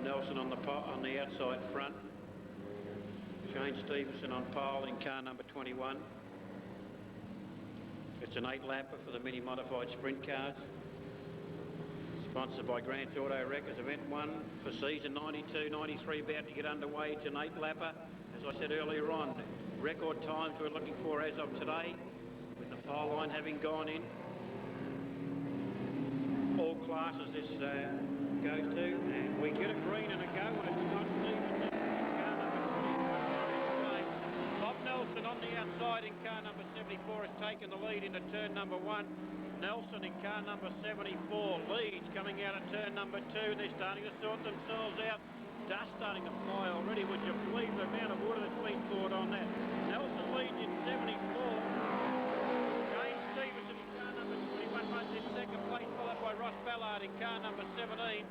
Bob Nelson on the outside front. Shane Stevenson on pole in car number 21. It's an 8-lapper for the mini modified sprint cars. Sponsored by Grant's Auto Wreckers. Event 1 for season 92-93 about to get underway. It's an 8-lapper. As I said earlier on, record times we're looking for as of today, with the pole line having gone in. All classes this goes to, and we get a green and a go, and it's Scott Stevenson in car number 21. Bob Nelson on the outside in car number 74 has taken the lead into turn number 1. Nelson in car number 74 leads coming out of turn number 2. They're starting to sort themselves out. Dust starting to fly already. Would you believe the amount of water that's been poured on that? Nelson leads in 74. James Stevenson in car number 21 runs in second place, followed by Ross Ballard in car number 17.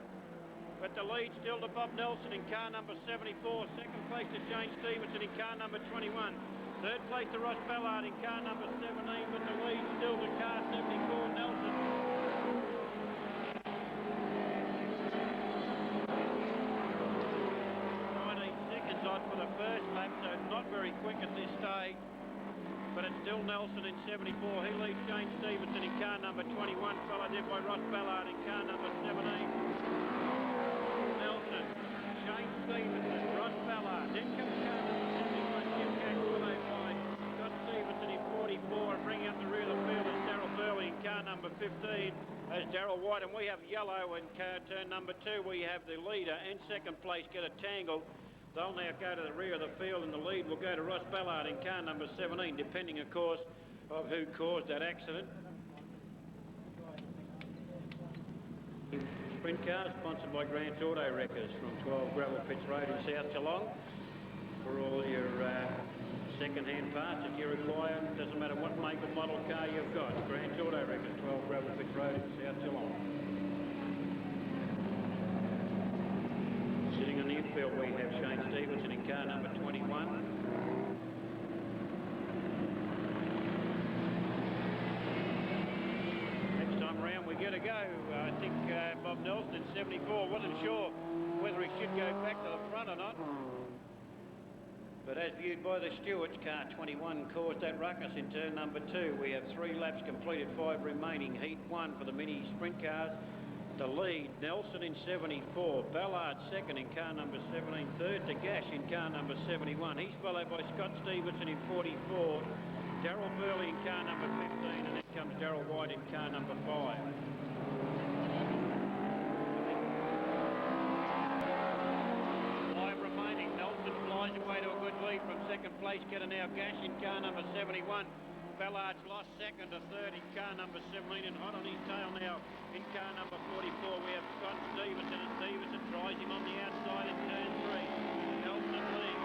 But the lead still to Bob Nelson in car number 74. Second place to Shane Stevenson in car number 21. Third place to Ross Ballard in car number 17, but the lead still to car 74, Nelson. 19 seconds on for the first lap, so not very quick at this stage. But it's still Nelson in 74. He leads Shane Stevenson in car number 21, followed in by Ross Ballard in car number 17. Nelson, Shane Stevenson, Ross Ballard. Then comes car number 71, Jim Cash, followed by Scott Stevenson in 44. And bringing up the rear of the field is Darryl Burley in car number 15. As Darryl White, and we have yellow in car turn number 2. We have the leader and second place get a tangle. They'll now go to the rear of the field, and the lead will go to Ross Ballard in car number 17, depending, of course, of who caused that accident. Sprint car sponsored by Grant's Auto Wreckers from 12 Gravel Pits Road in South Geelong. For all your second-hand parts, if you require, doesn't matter what make or model car you've got. Grant's Auto Wreckers, 12 Gravel Pits Road in South Geelong. Sitting in the infield we have Shane Stevenson in car number 21. Next time around we get a go. I think Bob Nelson in 74 wasn't sure whether he should go back to the front or not. But as viewed by the stewards, car 21 caused that ruckus in turn number 2. We have 3 laps completed, 5 remaining. Heat 1 for the mini sprint cars. The lead, Nelson in 74, Ballard second in car number 17, third to Gash in car number 71. He's followed by Scott Stevenson in 44, Darryl Burley in car number 15, and then comes Darryl White in car number 5. 5 remaining, Nelson flies away to a good lead from second place, get now Gash in car number 71. Ballard's lost second to third in car number 17, and hot on his tail now in car number 44. We have Scott Stevenson, and Stevenson tries him on the outside in turn 3. Nelson leads.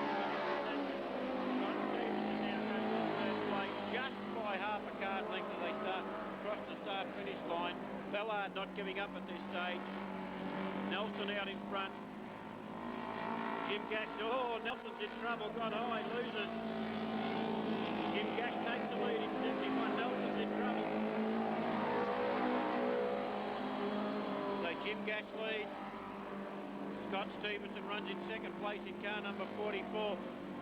Scott Stevenson now goes to third place, just by half a card length as they start across the start-finish line. Ballard not giving up at this stage. Nelson out in front. Jim Gash, oh, Nelson's in trouble, got high, loses. Jim Gash takes the lead in 71. Nelson's in trouble. So Jim Gash leads. Scott Stevenson runs in second place in car number 44.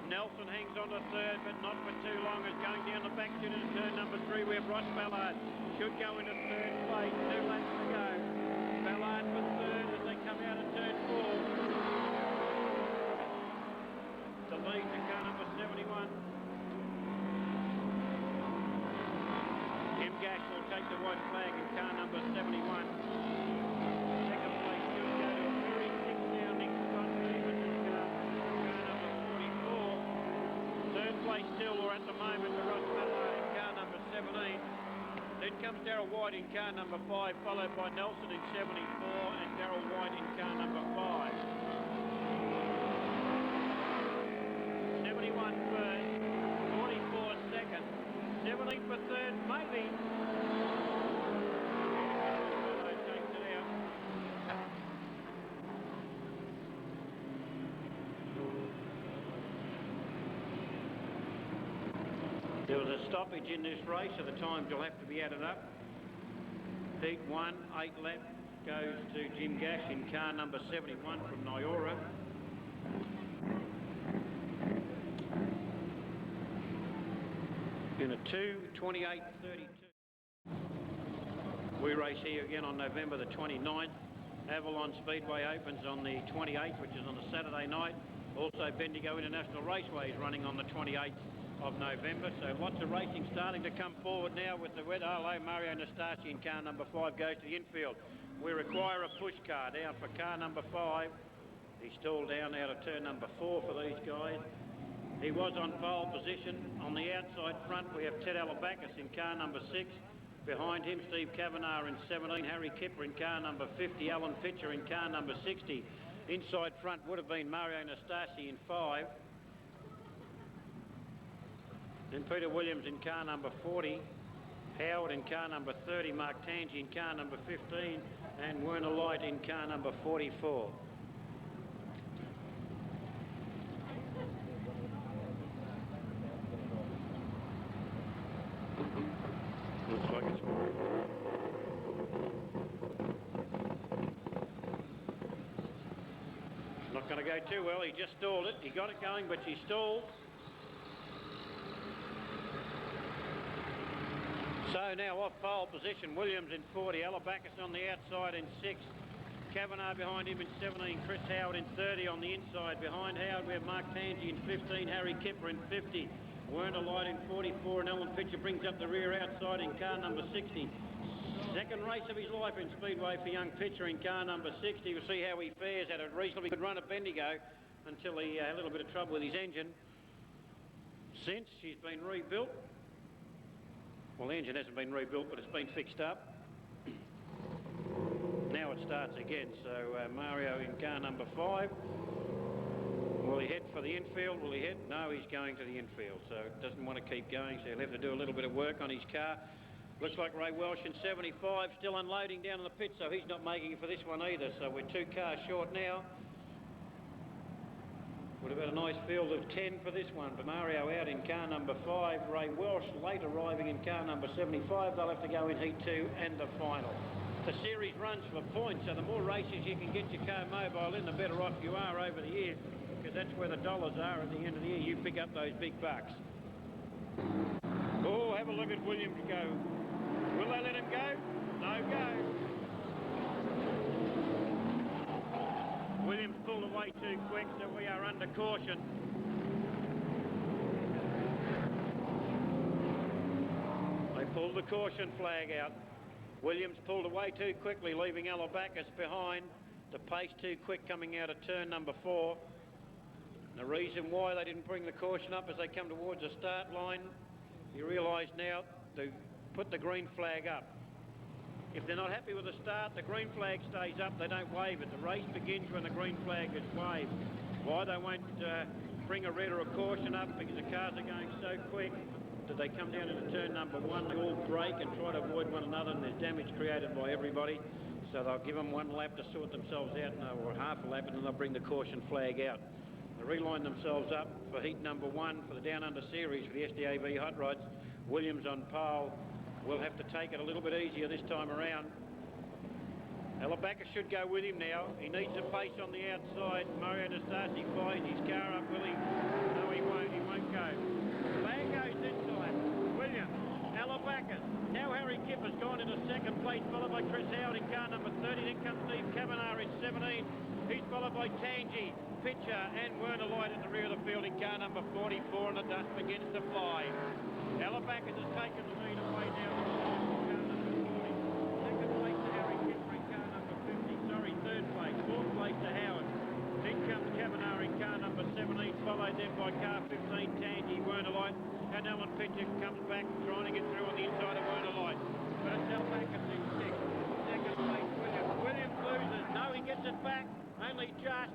Nelson hangs on to third, but not for too long. Is going down the back chute into turn number 3. We have Ross Ballard. Should go into third place. 2 laps to go. Ballard for third as they come out of turn 4. The lead to car number 71. Jim Gash will take the white flag in car number 71. Second place should go to a very thick-sounding Scott Stevenson car number 44. Third place still, or at the moment, to Ross Ballard in car number 17. Then comes Darryl White in car number 5, followed by Nelson in 74 and Darryl White in car number 5. 71 first, 44 second. 17 for third, maybe. Takes it out. There was a stoppage in this race, so the times will have to be added up. Heat 1, 8 lap, goes to Jim Gash in car number 71 from Nyora. In a 2:28.32. We race here again on November the 29th. Avalon Speedway opens on the 28th, which is on a Saturday night. Also, Bendigo International Raceway is running on the 28th of November. So lots of racing starting to come forward now with the weather. Hello, Mario Nastasi in car number 5 goes to the infield. We require a push car down for car number 5. He's stalled down out of turn number 4 for these guys. He was on pole position. On the outside front, we have Ted Alabakis in car number 6. Behind him, Steve Kavanagh in 17, Harry Kipper in car number 50, Alan Pitcher in car number 60. Inside front would have been Mario Nastasi in 5. Then Peter Williams in car number 40, Howard in car number 30, Mark Tangi in car number 15, and Werner Light in car number 44. Looks like it's not going to go too well. He just stalled it. He got it going, but he stalled. So now off pole position, Williams in 40, Alabakis on the outside in 6, Kavanagh behind him in 17, Chris Howard in 30. On the inside behind Howard we have Mark Tangi in 15, Harry Kipper in 50, Werner Light in 44, and Alan Pitcher brings up the rear outside in car number 60. Second race of his life in Speedway for young Pitcher in car number 60. We'll see how he fares. Had a reasonably good run at Bendigo until he had a little bit of trouble with his engine. Since she's been rebuilt. Well, the engine hasn't been rebuilt, but it's been fixed up. Now it starts again. So Mario in car number 5. Will he head for the infield? Will he head? No, he's going to the infield. So doesn't want to keep going, so he'll have to do a little bit of work on his car. Looks like Ray Welsh in 75 still unloading down in the pit, so he's not making it for this one either. So we're 2 cars short now. Would have had a nice field of 10 for this one. But Mario out in car number 5. Ray Welsh late arriving in car number 75. They'll have to go in heat 2 and the final. The series runs for points, so the more races you can get your car mobile in, the better off you are over the year, because that's where the dollars are at the end of the year. You pick up those big bucks. Oh, have a look at Williams go. Will they let him go? No go. Williams pulled away too quick, so we are under caution. They pulled the caution flag out. Williams pulled away too quickly, leaving Alabakis behind. The pace too quick coming out of turn number 4. The reason why they didn't bring the caution up as they come towards the start line, you realise now, to put the green flag up. If they're not happy with the start, the green flag stays up, they don't wave it. The race begins when the green flag is waved. Why they won't bring a red or a caution up, because the cars are going so quick that they come down into turn number 1, they all break and try to avoid one another, and there's damage created by everybody. So they'll give them 1 lap to sort themselves out, or half a lap, and then they'll bring the caution flag out. They reline themselves up for heat number 1 for the Down Under Series for the SDAV Hot Rods. Williams on pole. Will have to take it a little bit easier this time around. Alabakis should go with him now. He needs a pace on the outside. Mario Nastasi fires his car up, will he? No, he won't. He won't go. Flag goes inside. Williams, Alabakis. Now Harry Kipper's gone into second place, followed by Chris Howard in car number 30. Then comes Steve Kavanagh in 17. He's followed by Tangi, Pitcher and Werner Light at the rear of the field in car number 44, and the dust begins to fly. Alabakis has taken the lead away now. Second place to Harry Kipper in car number 50. Sorry, third place. Fourth place to Howard. Then comes Kavanagh in car number 17, followed then by car 15, Tangi, Werner Light, and Alan Pitcher comes back trying to get through on the inside of Werner Light. But it's Alabakis in 6th. Second place, Williams. Williams loses. No, he gets it back. Only just.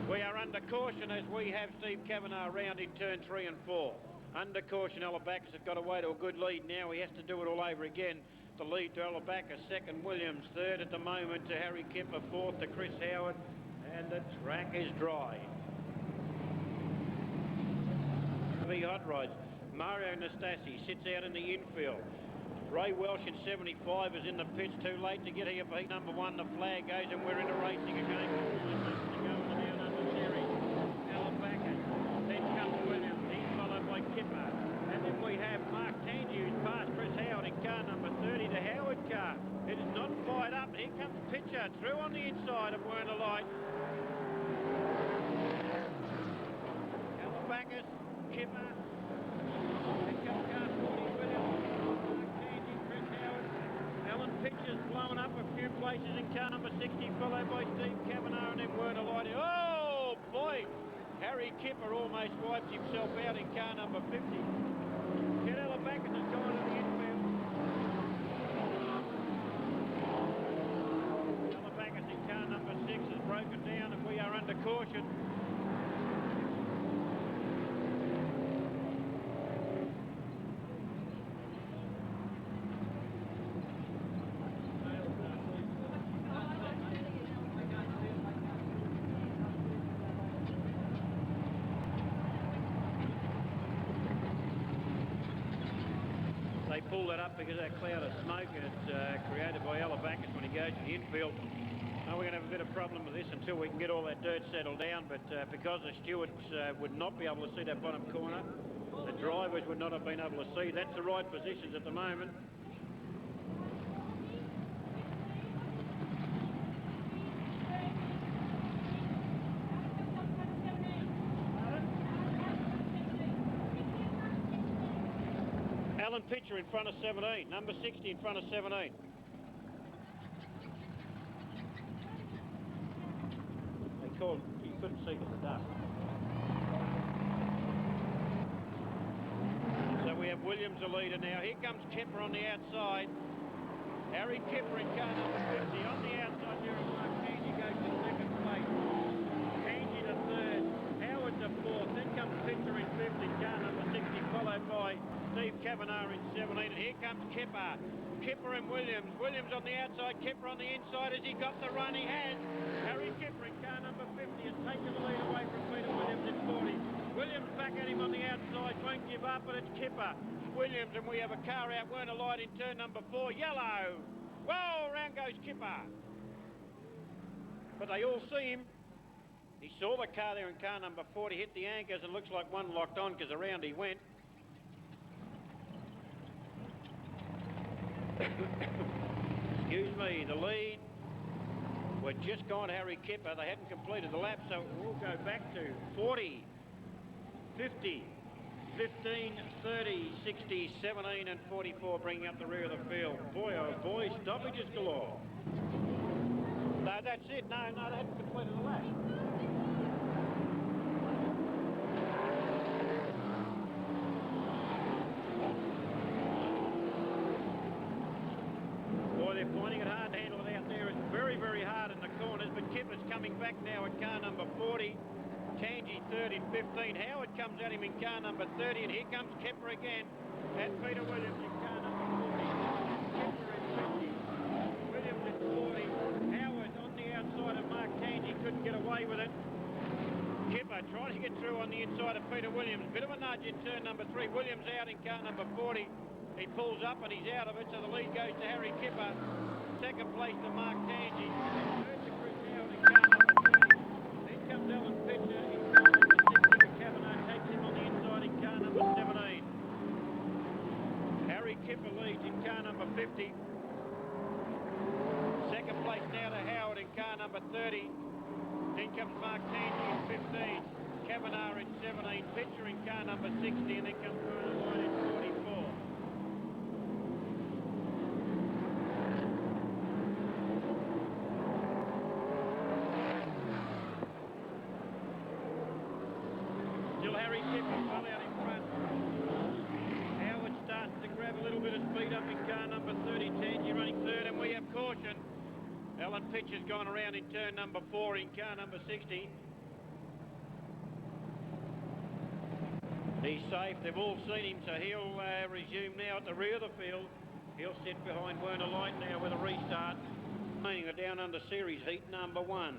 We are under caution as we have Steve Kavanagh around in turn 3 and 4. Under caution, Alabakis has got away to a good lead now. He has to do it all over again. The lead to Alabakis, second Williams, third at the moment to Harry Kipper, fourth to Chris Howard, and the track is dry. The hot rods. Mario Nastasi sits out in the infield. Ray Welsh in 75 is in the pits, too late to get here for heat number 1. The flag goes and we're into racing again. To go in the down under series. Alabacca. Then comes Williams. He's followed by Kipper. And then we have Mark Tangi who's past Chris Howard in car number 30, the Howard car. It is not fired up. Here comes Pitcher through on the inside of Werner Light. Alabacca, Kipper. Then comes car 40 Williams. Pitcher's blown up a few places in car number 60, followed by Steve Kavanagh and then Werner Light. Oh boy! Harry Kipper almost wiped himself out in car number 50. Cadella Backus has gone to the infield. Cadella Backus in car number 6 has broken down and we are under caution. They pull that up because of that cloud of smoke it's created by Alabacus when he goes to the infield. Now we're going to have a bit of problem with this until we can get all that dirt settled down, but because the stewards would not be able to see that bottom corner, the drivers would not have been able to see. That's the right positions at the moment. Alan Pitcher in front of 17, number 60 in front of 17. They called, you couldn't see the dust. So we have Williams the leader now. Here comes Kipper on the outside. Harry Kipper in car number 50 on the outside. Here at Mark Tangi goes to second place. Tangi to third. Howard to fourth. Then comes Pitcher in 50, car number 60, followed by Steve Kavanagh in 17, and here comes Kipper. Kipper and Williams. Williams on the outside, Kipper on the inside. Has he got the run? He has. Harry Kipper in car number 50 has taken the lead away from Peter Williams in 40. Williams back at him on the outside, won't give up, but it's Kipper. Williams, and we have a car out. Werner Light in turn number 4. Yellow. Whoa, round goes Kipper. But they all see him. He saw the car there in car number 40, hit the anchors, and looks like one locked on because around he went. Excuse me, the lead. We're just gone Harry Kipper. They hadn't completed the lap, so we'll go back to 40, 50, 15, 30, 60, 17 and 44, bringing up the rear of the field. Boy, oh boy, stoppages galore. No, that's it. No, they hadn't completed the lap. They're finding it hard to handle it out there. It's very, very hard in the corners, but Kipper's coming back now at car number 40. Tangi third in 15. Howard comes at him in car number 30, and here comes Kipper again at Peter Williams in car number 40. Kipper in 50. Williams in 40. Howard on the outside of Mark Tangi couldn't get away with it. Kipper trying to get through on the inside of Peter Williams. Bit of a nudge in turn number 3. Williams out in car number 40. He pulls up and he's out of it, so the lead goes to Harry Kipper. Second place to Mark Tangi. Third to Chris Howard in car number 20. Then comes Alan Pitcher in car number 60. Kavanagh takes him on the inside in car number 17. Harry Kipper leads in car number 50. Second place now to Howard in car number 30. Then comes Mark Tangi in 15. Kavanagh in 17. Pitcher in car number 60, and then comes Werner Light in 44. Harry Kipper well out in front. Howard starts to grab a little bit of speed up in car number 30. Tangi running third, and we have caution. Alan Pitcher's gone around in turn number 4 in car number 60. He's safe. They've all seen him, so he'll resume now at the rear of the field. He'll sit behind Werner Light now with a restart. Down under series heat number 1.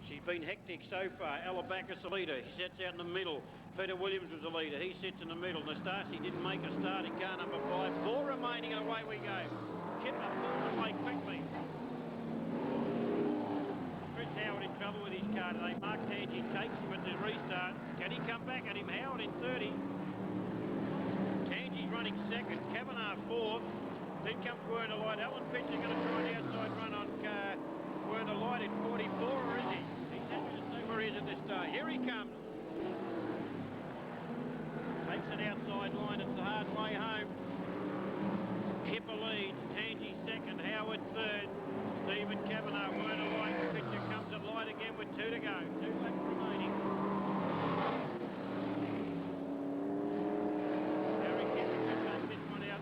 She's been hectic so far. Alabacus the leader. He sets out in the middle. Peter Williams was the leader. He sits in the middle. Nastasi didn't make a start in car number 5. 4 remaining and away we go. Kipper pulls away quickly. Chris Howard in trouble with his car today. Mark Tangi takes him at the restart. Can he come back at him? Howard in 30. Tangi's running second. Kavanagh 4th. Then comes Werner Light. Alan Pitcher going to try an outside run on Werner Light in 44, or is he? He's happy to see where he is at this stage. Here he comes. Takes an outside line. It's the hard way home. Kipper leads. Tangi second. Howard third. Stephen Kavanagh. Werner Light. Pitcher comes at Light again with 2 to go. 2 laps remaining. Harry Kipper can take this one out.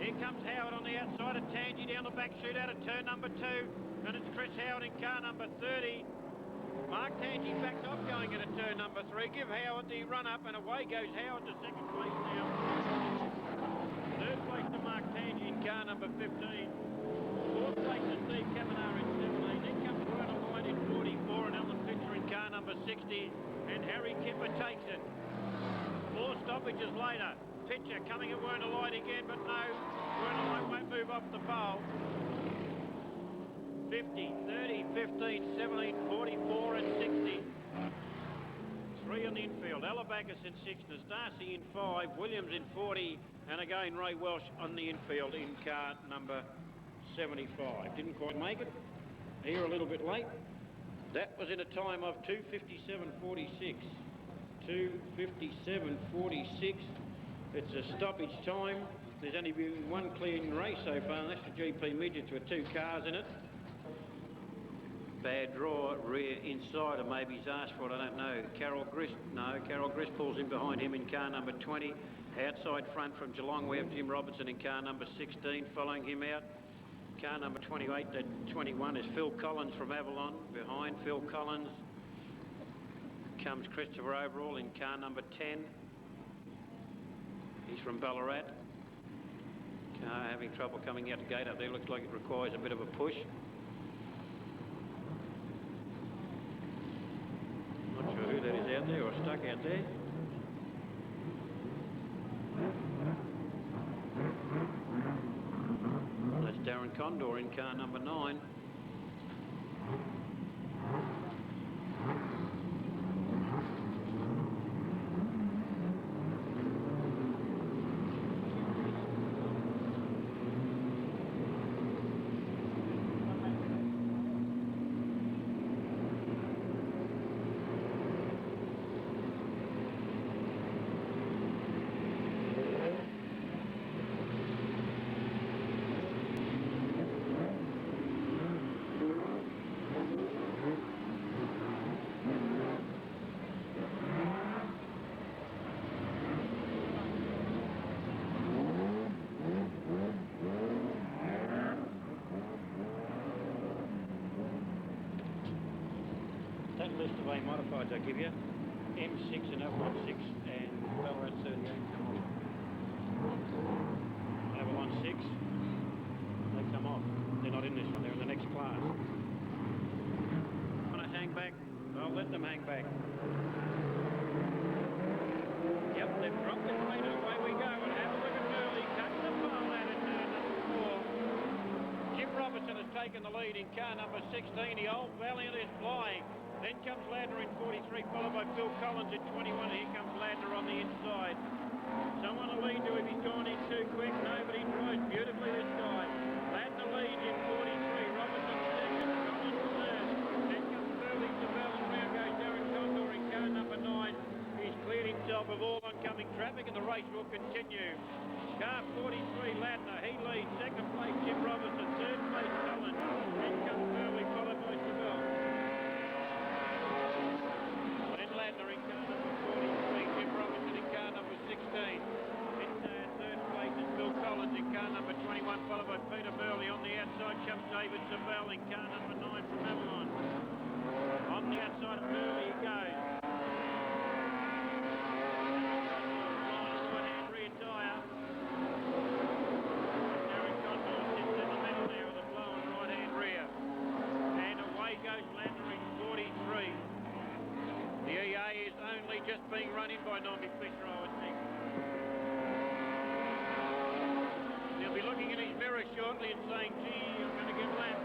Here comes Howard on the outside of Tangi down the back chute out of turn number 2. And it's Chris Howard in car number 30. Mark Tangi backs off going into turn number 3. Give Howard the run up and away goes Howard to second place now. Third place to Mark Tangi in car number 15. Fourth place to Steve Kavanagh in 17. Then comes Werner Light in 44 and Alan Pitcher in car number 60. And Harry Kipper takes it. 4 stoppages later. Pitcher coming at Werner Light again, but no. Werner Light won't move off the pole. 50, 30, 15, 17, 44 and 60. 3 on the infield. Alabacus in 6, Nastasi in 5, Williams in 40, and again Ray Welsh on the infield in car number 75. Didn't quite make it. Here a little bit late. That was in a time of 2:57.46. 2:57.46. It's a stoppage time. There's only been 1 clean race so far, and that's the GP Midgets with 2 cars in it. Bad draw, rear inside, or maybe he's asked for it, I don't know. Carol Grist pulls in behind him in car number 20. Outside front from Geelong, we have Jim Robertson in car number 16, following him out. Car number 28 to 21 is Phil Collins from Avalon. Behind Phil Collins comes Christopher Overall in car number 10. He's from Ballarat. Car having trouble coming out the gate up there. Looks like it requires a bit of a push. Not sure who that is out there or stuck out there. That's Darren Condor in car number 9. That list of A modifieds I give you, M6 and F16 and Ballarat 38 come off. Avalon 6, they come off. They're not in this one, they're in the next class. Want to hang back? I'll let them hang back. Yep, they've dropped the plate and away we go. And have a look at Burley, cuts the pole out at turn number 4. Jim Robertson has taken the lead in car number 16. The Old Valiant is flying. Then comes Ladner in 43, followed by Phil Collins in 21. Here comes Ladner on the inside. Someone to lead to if he's gone in too quick. Nobody drives beautifully this guy. Ladner leads in 43. Robertson second. Collins third. Then comes Burley to Bell, and round goes Darren Condor in car number 9. He's cleared himself of all oncoming traffic, and the race will continue. Car 43, Ladner. He leads. Second place, Jim Robertson. Third place, Collins. Then comes Burley, followed by Bell. Ladner in car number 43, Jim Robertson in car number 16. In third place is Phil Collins in car number 21, followed by Peter Burley. On the outside comes David Zabel in car number 9 from Avalon. On the outside of Burley he goes. Right-hand rear tyre. Darren Condor sits in the middle there with a blown right-hand rear. And away goes Ladner in 43. being run in by Normie Fisher, I would think. He'll be looking in his mirror shortly and saying, gee, I'm going to get lapped.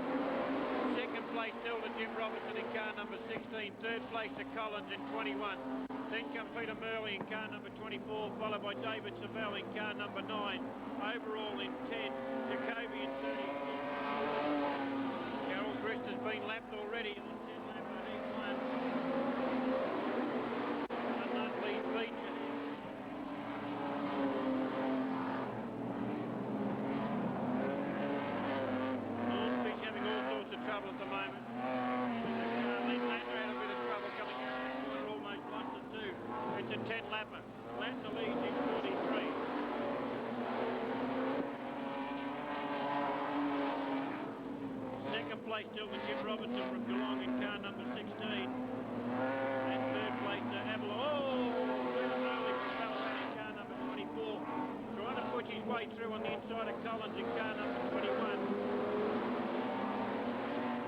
Second place still to Jim Robertson in car number 16. Third place to Collins in 21. Then comes Peter Murley in car number 24, followed by David Savell in car number 9. Overall in 10, Jacoby in 36. Carol Grist has been lapped already on 10 lap on heat 1. A Nutley feature. Northfish having all sorts of trouble at the moment. Lynn Lander had a bit of trouble coming out. They're almost lost it too. It's a 10 lapper. Lander leads in 43. Second place still to Jim Robertson from Geelong in car number 16. And third place to Avalon. Oh, Peter Murley from Ballarat in car number 24. Trying to push his way through on the inside of Collins in car number 21.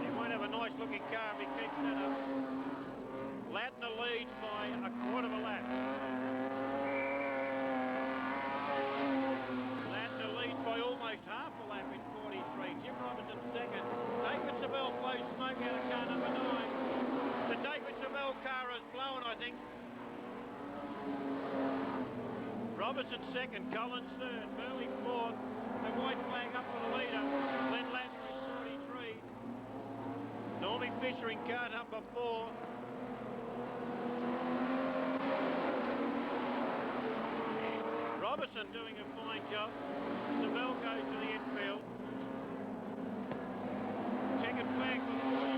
He won't have a nice looking car if he keeps that up. Ladner leads by a quarter of a lap. Ladner leads by almost half a lap in 43. Jim Robertson second. David Savell blows smoke out of car number 9. The David Savell car has blown, I think. Robertson second, Collins third, Murley fourth. The white flag up for the leader. Len Ladner is 43. Normie Fisher in car number 4. Robertson doing a fine job. Savell goes to the infield. Checkered flag for 43.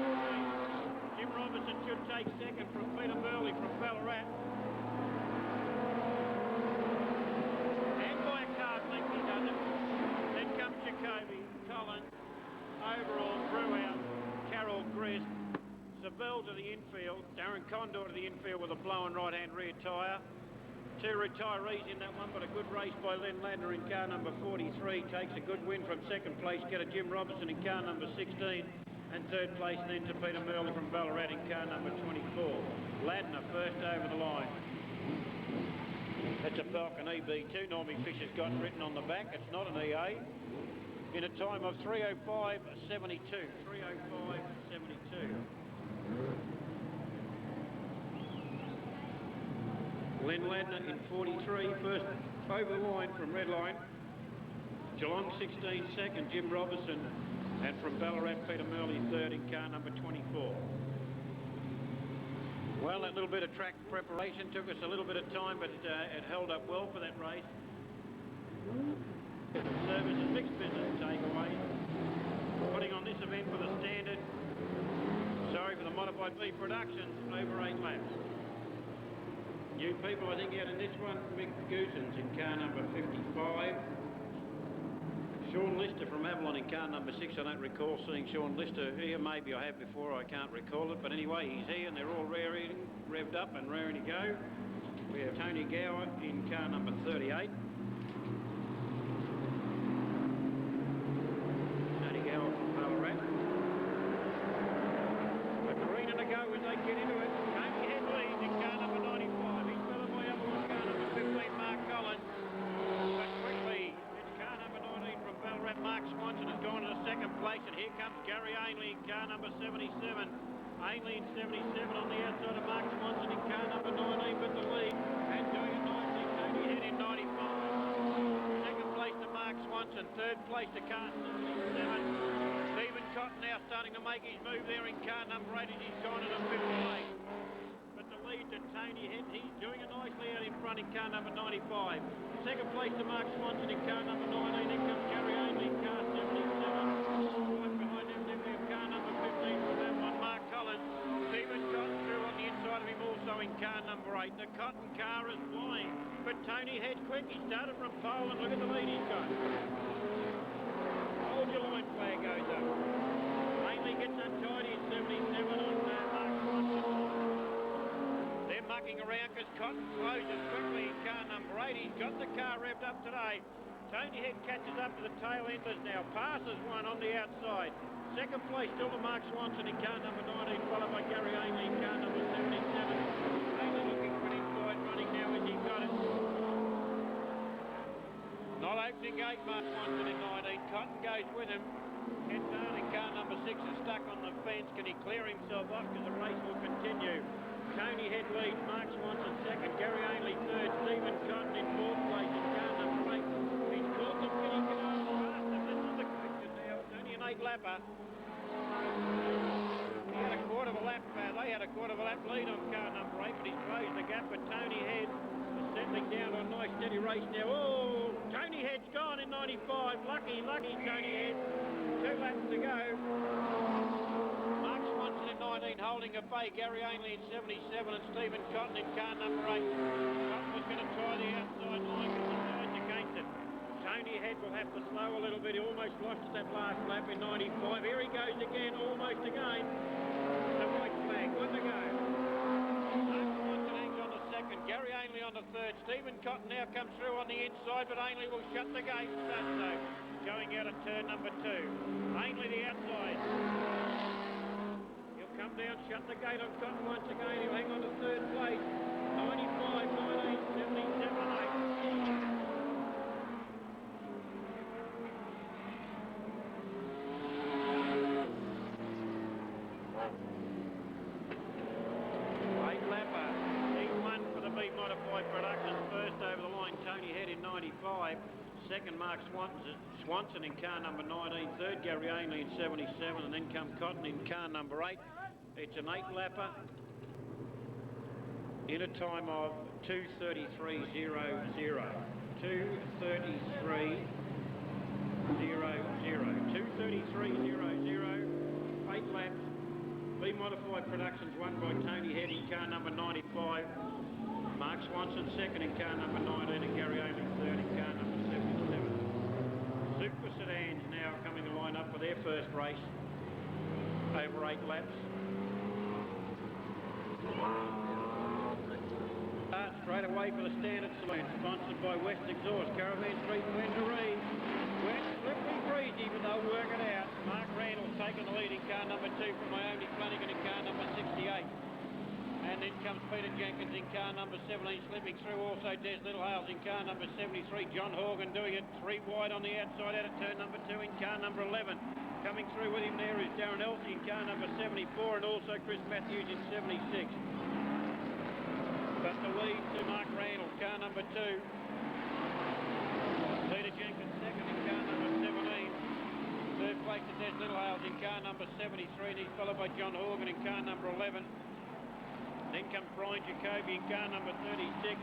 Jim Robertson should take second from Peter Murley from Ballarat. And by a car length he does it. Then comes Jacoby, Collins, overall throughout, Carol Grist, Savell to the infield, Darren Condor to the infield with a blown right-hand rear tyre. Two retirees in that one, but a good race by Len Ladner in car number 43. Takes a good win from second place, get a Jim Robertson in car number 16. And third place then to Peter Murley from Ballarat in car number 24. Ladner first over the line. It's a Falcon EB2. Normie Fisher's got written on the back. It's not an EA. In a time of 3:05.72. 3:05.72. Len Ladner in 43, first over the line from Redline. Geelong 16 second, Jim Robertson. And from Ballarat, Peter Murley third in car number 24. Well, that little bit of track preparation took us a little bit of time, but it held up well for that race. Services, mixed business takeaway. Putting on this event for the standard, for the Modified B Productions, over 8 laps. New people, I think, out in this one, Mick Goosens in car number 55. Sean Lister from Avalon in car number 6. I don't recall seeing Sean Lister here. Maybe I have before, I can't recall it. But anyway, he's here and they're all revved up and raring to go. We have Tony Gower in car number 38. Tony Gower from Ballarat. A green and a go as they get into it. Tony Head leads in car number 95. He's followed by Avalon car number 15, Mark Collins. But quickly, it's car number 19 from Ballarat. Mark Swanson has gone to the second place, and here comes Gary Ainley in car number 77. Ainley in 77 on the outside of Mark Swanson in car number 19 with the lead, and doing it nicely, Tony Head in 95. Second place to Mark Swanson, third place to car 77. Stephen Cotton now starting to make his move there in car number 8 as he's gone to the fifth place. But the lead to Tony Head, he's doing it nicely out in front in car number 95. Second place to Mark Swanson in car number 19. Then comes Gary Ainley in car 77. Right behind him, then we have car number 15 from that one, Mark Collins. Stephen Cotton through on the inside of him also in car number 8. The Cotton car is flying, but Tony Head quick. He started from pole and look at the lead he's got. Hold your line flag goes up. Ainley gets untied in 77 on Mark Swanson. They're mucking around because Cotton closes quickly in car number 8. He's got the car revved up today. Tony Head catches up to the tail enders now. Passes one on the outside. Second place still to Mark Swanson in car number 19, followed by Gary Ainley in car number 77. Ainley looking for an inside run opening gate, Mark Swanson in 19. Cotton goes with him. Head down in car number 6 is stuck on the fence. Can he clear himself off? Because the race will continue. Tony Head leads, Mark Swanson second, Gary Ainley third, Stephen Cotton in fourth place in car number 8. He's caught them, can he get over the last? And this is the question now. It's only an 8-lapper. He had a quarter of a lap, they had a quarter of a lap lead on car number 8, but he's closed the gap. But Tony Head is settling down to a nice steady race now. Oh, Tony Head's gone in 95. Lucky Tony Head. 2 laps to go. Mark Swanson in 19 holding at bay. Gary Ainley in 77 and Stephen Cotton in car number 8. Cotton was going to try the outside line, but decides against it. Tony Head will have to slow a little bit. He almost lost at that last lap in 95. Here he goes again, almost again. The white flag, good to go. Mark Swanson hangs on the second. Gary Ainley on the third. Stephen Cotton now comes through on the inside, but Ainley will shut the gate. Does so. Going out of turn number 2. Ainley the outside. He'll come down, shut the gate on Cotton once again. He'll hang on to third place. 95, 19, 77 and 8. Modified Productions first over the line, Tony Head in 95. Second, Mark Swanson in car number 19. Third, Gary Ainley in 77. And then come Cotton in car number 8. It's an 8-lapper in a time of 2:33.00. 2:33.00. 2:33.00. 8 laps. B Modified Productions won by Tony Head in car number 95. Mark Swanson second in car number 19 and Gary Ainley third in car number 77. Super Sedans now coming to line up for their first race over 8 laps. Start straight away for the Standard Saloon, sponsored by West Exhaust, Caravan Street, Wendouree. Wet, slippery, breezy, but they'll work it out. Mark Randall's taking the lead in car number 2 from Naomi Flanagan in car number 68. And then comes Peter Jenkins in car number 17, slipping through also Des Littlehales in car number 73. John Horgan doing it 3 wide on the outside out of turn number 2 in car number 11. Coming through with him there is Darren Elsey in car number 74 and also Chris Matthews in 76. But the lead to Mark Randall, car number 2. Peter Jenkins second in car number 17. Third place to Des Littlehales in car number 73 and he's followed by John Horgan in car number 11. Then comes Brian Jacoby in car number 36,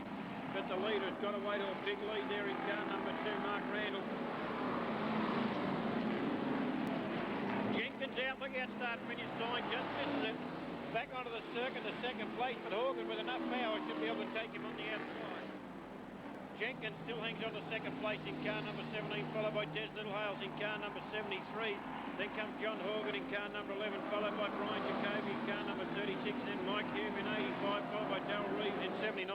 but the leader's got away to a big lead there in car number 2, Mark Randall. Jenkins out, look out, start-finish sign, just misses it. Back onto the circuit, the second place, but Horgan with enough power should be able to take him on the outside. Jenkins still hangs on to second place in car number 17, followed by Des Littlehales in car number 73. Then comes John Horgan in car number 11, followed by Brian Jacoby in car number 36, and then Mike Hume in 85, followed by Darryl Reeves in 79,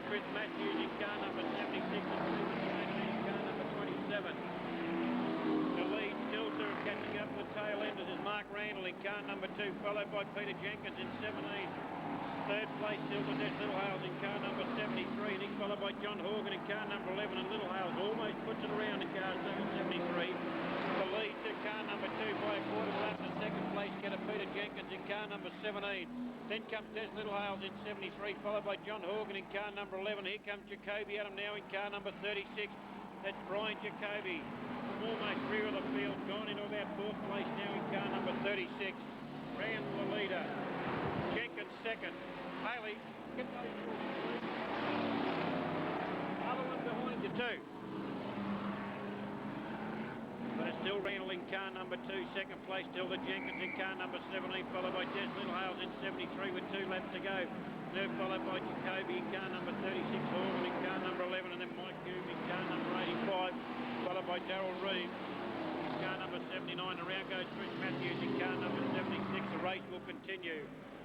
Chris Matthews in car number 76, and Stephen Cotton in car number 27. The lead still to catching up the tail enders is Mark Randall in car number 2, followed by Peter Jenkins in 17. Third place still to Des Littlehales in car number 73, and he's followed by John Horgan in car number 11, and Littlehales almost puts it around in car 73. The lead to car number 2 by a quarter lap. The second place get a Peter Jenkins in car number 17. Then comes Des Littlehales in 73, followed by John Horgan in car number 11. Here comes Jacoby Adam now in car number 36. That's Brian Jacoby from almost rear of the field, gone into about 4th place now in car number 36. Randall the leader. Jenkins second. Haley, get those rules. Other one behind you too. But it's still Randall in car number 2, second place still to Jenkins in car number 17, followed by Des Littlehales in 73 with 2 laps to go. They're followed by Jacoby in car number 36, Horgan in car number 11, and then Mike Hume in car number 85, followed by Darryl Reeves in car number 79. Around goes Chris Matthews in car number 76. The race will continue.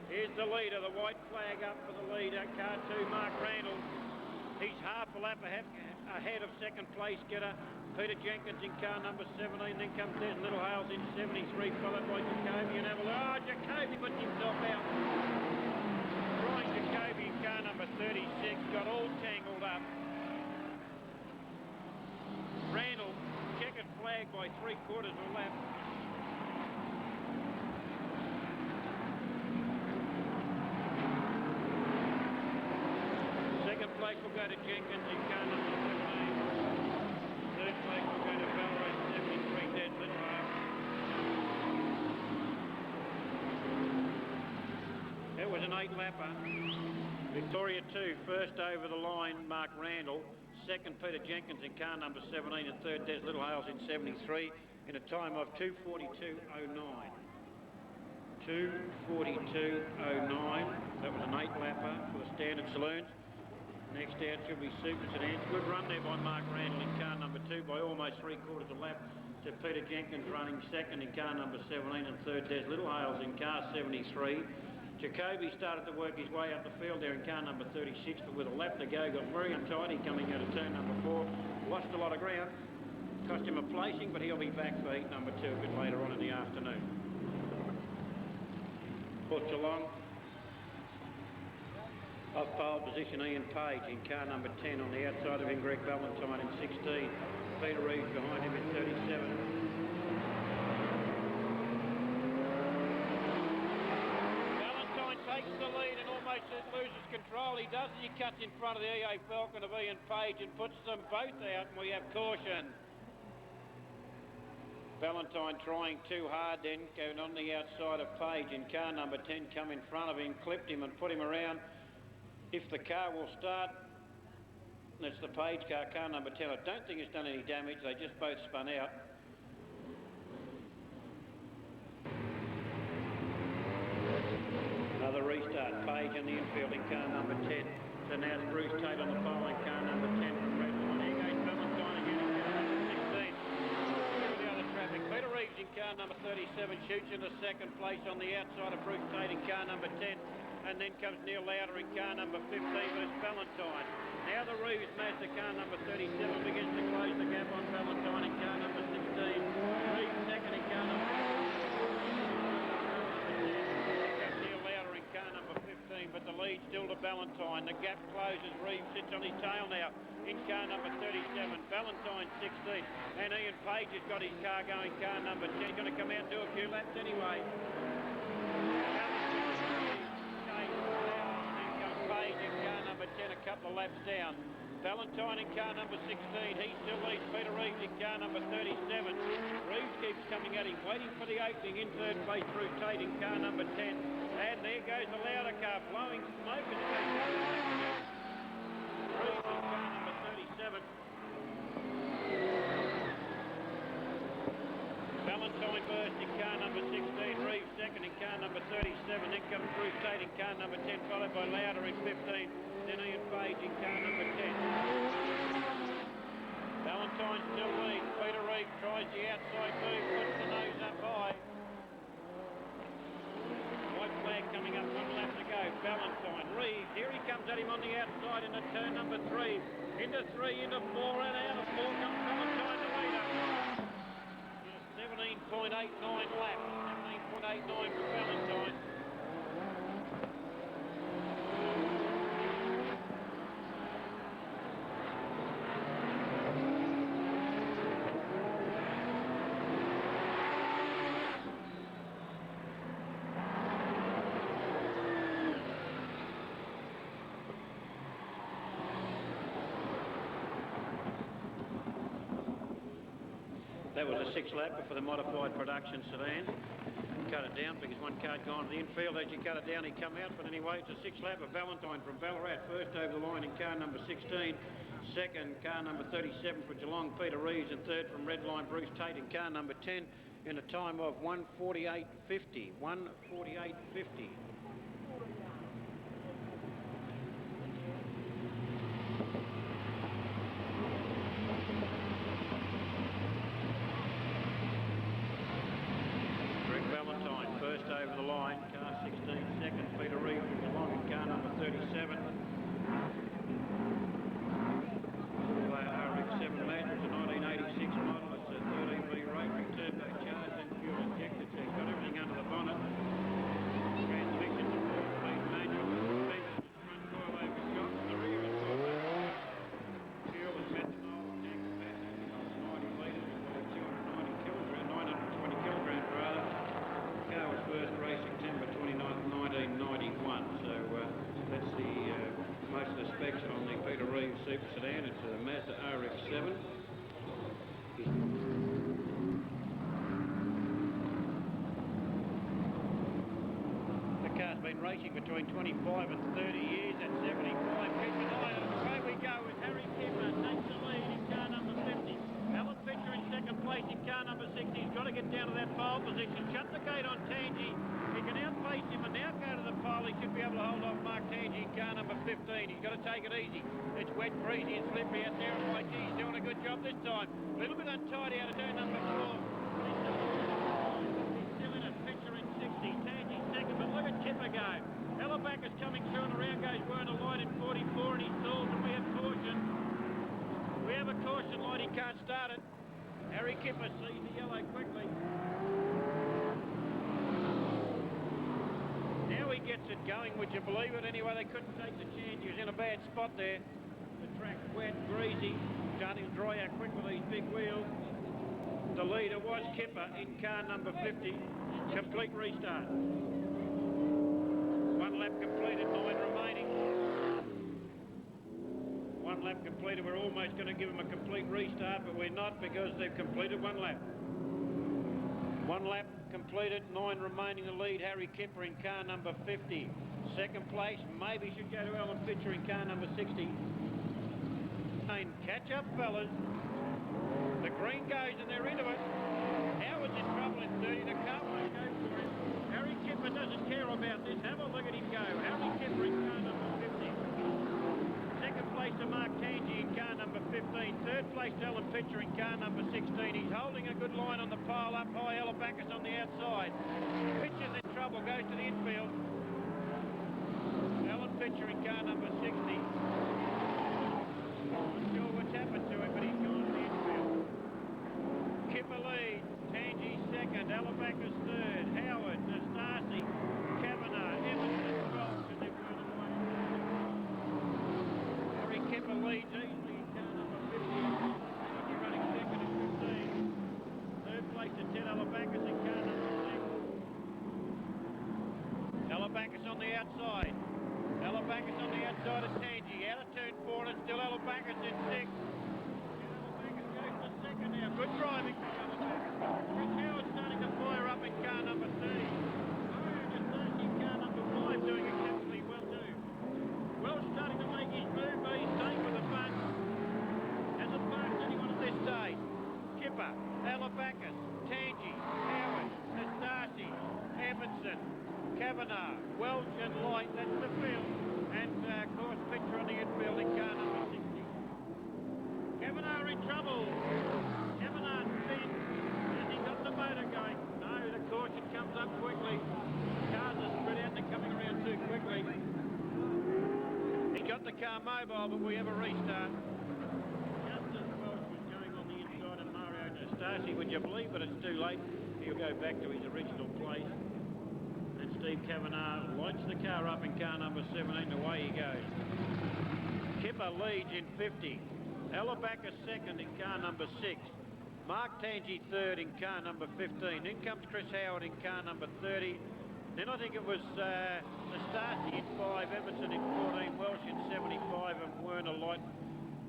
Here's the leader, the white flag up for the leader, car 2, Mark Randall. He's half a lap ahead of second place getter Peter Jenkins in car number 17. Then comes Des Littlehales in 73, followed by Jacoby and Avalon. Oh, Jacoby puts himself out. Brian Jacoby in car number 36 got all tangled up. Randall lag by 3/4 of a lap. Second place will go to Jenkins in car number 15. Third place will go to Ballarat 73 dead Little Hale. It was an 8-lapper. Victoria 2, first over the line, Mark Randall. Second, Peter Jenkins in car number 17, and third, Des Littlehales in 73, in a time of 2:42.09. 2:42.09. That was an 8-lapper for the standard saloons. Next out should be Super Sedans. Good run there by Mark Randall in car number 2 by almost 3/4 a lap to Peter Jenkins running second in car number 17, and third, Des Littlehales in car 73. Jacoby started to work his way up the field there in car number 36, but with a lap to go, got very untidy coming out of turn number 4. Lost a lot of ground, cost him a placing, but he'll be back for heat number 2 a bit later on in the afternoon. For Geelong, off pole position, Ian Page in car number 10. On the outside of him, Greg Valentine in 16. Peter Reeves behind him in 37. Takes the lead and almost loses control. He does, he cuts in front of the EA Falcon of Ian Page and puts them both out, and we have caution. Valentine trying too hard then, going on the outside of Page in car number 10, come in front of him, clipped him and put him around. If the car will start, that's the Page car, car number 10. I don't think it's done any damage, they just both spun out. Another restart, Page in the infield in car number 10. So now it's Bruce Tate on the pole in car number 10 from Redline. Here goes Valentine again in car number 16. Through the other traffic. Peter Reeves in car number 37 shoots into second place on the outside of Bruce Tate in car number 10. And then comes Neil Lauder in car number 15, but it's Valentine. Now the Reeves Mazda car number 37 begins to close the gap on Valentine in car number 16. Reeves second in car number 15, but the lead still to Valentine. The gap closes. Reeves sits on his tail now in car number 37. Valentine 16, and Ian Page has got his car going, car number 10. He's going to come out and do a few laps anyway. Then comes Page in car number 10, a couple of laps down. Valentine in car number 16, he still leads Peter Reeves in car number 37. Reeves keeps coming at him, waiting for the opening in third place through Tate in car number 10. And there goes the Lauder car, blowing smoke as it goes down the left. Reeves in car number 37. Valentine first in car number 16, Reeves second in car number 37. Then comes Bruce Tate in car number 10, followed by Lauder in 15. Then Ian Page in car number 10. Valentine still leads. Peter Reeves tries the outside move, puts the nose up high. White flag coming up, 1 lap to go. Valentine, Reeves, here he comes at him on the outside into turn number 3. Into 3, into 4, and out of 4 comes Valentine, the leader. 17.89 laps, 17.89 for Valentine. That was a 6-lapper for the modified production sedan. Cut it down because one car had gone to the infield. As you cut it down, he come out. But anyway, it's a 6-lapper. Valentine from Ballarat, first over the line in car number 16. Second, car number 37 for Geelong, Peter Reeves. And third from Redline, Bruce Tate in car number 10 in a time of 1:48.50. 1:48.50. First over the line, car 16, second, Peter Reeves from Geelong in car number 37. RX-7 Mazda, it's a 1986 model, it's a 13B rotary turbocharged and fuel injected, so it's got everything under the bonnet. Transmission 27. The car's been racing between 25 and 30 years at 75. Keep an eye on it. Away we go with Harry Kipper. Takes the lead in car number 50. Alan Fisher in second place in car number 60. He's got to get down to that pole position. Shut the gate on Tangi. He can outpace him and now go to the pole. He should be able to hold off Mark Tangi in car number 15. He's got to take it easy. It's wet, breezy and slippery out there. And YT, he's doing a good job this time. A little bit untidy out of turn number 4. He's still in it. Fisher in 60. Tangi second, but look at Kipper go. Helleback is coming through and around goes Werner Light in 44 and he stalls and we have caution. We have a caution light, he can't start it. Harry Kipper sees the yellow quickly. Now he gets it going, would you believe it? Anyway, they couldn't take the chance. He was in a bad spot there. The track's wet, greasy, starting to dry out quick with these big wheels. The leader was Kipper in car number 50. Complete restart. 1 lap completed, 9 remaining. 1 lap completed. We're almost going to give them a complete restart, but we're not because they've completed 1 lap. 1 lap completed, 9 remaining. The lead, Harry Kipper in car number 50. Second place, maybe should go to Alan Fisher in car number 60. Catch up, fellas. The green goes and they're into it. Howard's in trouble in 30. The car won't go for him. Harry Kipper doesn't care about this. Have a look at him go. Harry Kipper in car number 50. Second place to Mark Tangi in car number 15. Third place to Alan Fisher in car number 16. He's holding a good line on the pole up high. Helleback on the outside. Fisher's in trouble, goes to the infield. Alan Fisher in car number 60. Not sure what's happened to him, but he's gone to the infield. Kipper leads. Tangi second. Helleback is third. Howard, Nastasi, Kavanagh, Emerson, 12th, and they've run away. Harry Kipper leads easily in car number 50. Tangi running second in 15. Third place to Ted Helleback in car number 6. Helleback on the outside. Helleback on the outside of Tangi. Out of turn 4 and it's still Helleback in 6. Helleback goes to second now. Good driving for Helleback. Chris Howard starting to fire up in car number 30. Nastasi in car number 5 doing exceptionally well too. Welsh starting to make his move, but he's staying with the fun. Hasn't marked anyone at this stage. Kipper, Helleback, Tangi, Howard, Nastasi, Emerson, Kavanagh, Welsh and Light, that's the field. And of course Fisher on the infield in car number 60. Kavanagh in trouble. Kavanagh spins. Has he got the motor going? No, the caution comes up quickly. Cars are spread out, they're coming around too quickly. He got the car mobile, but we have a restart. Just as Welsh was going on the inside and Mario Nastasi, would you believe it? It's too late. He'll go back to his original place. And Steve Kavanagh lights the car up in car number 17. Away he goes. Kipper leads in 50. Helleback second in car number 6. Mark Tangi third in car number 15. Then comes Chris Howard in car number 30. Then I think it was Nastasi in 5, Emerson in 14, Welsh in 75 and Werner Light.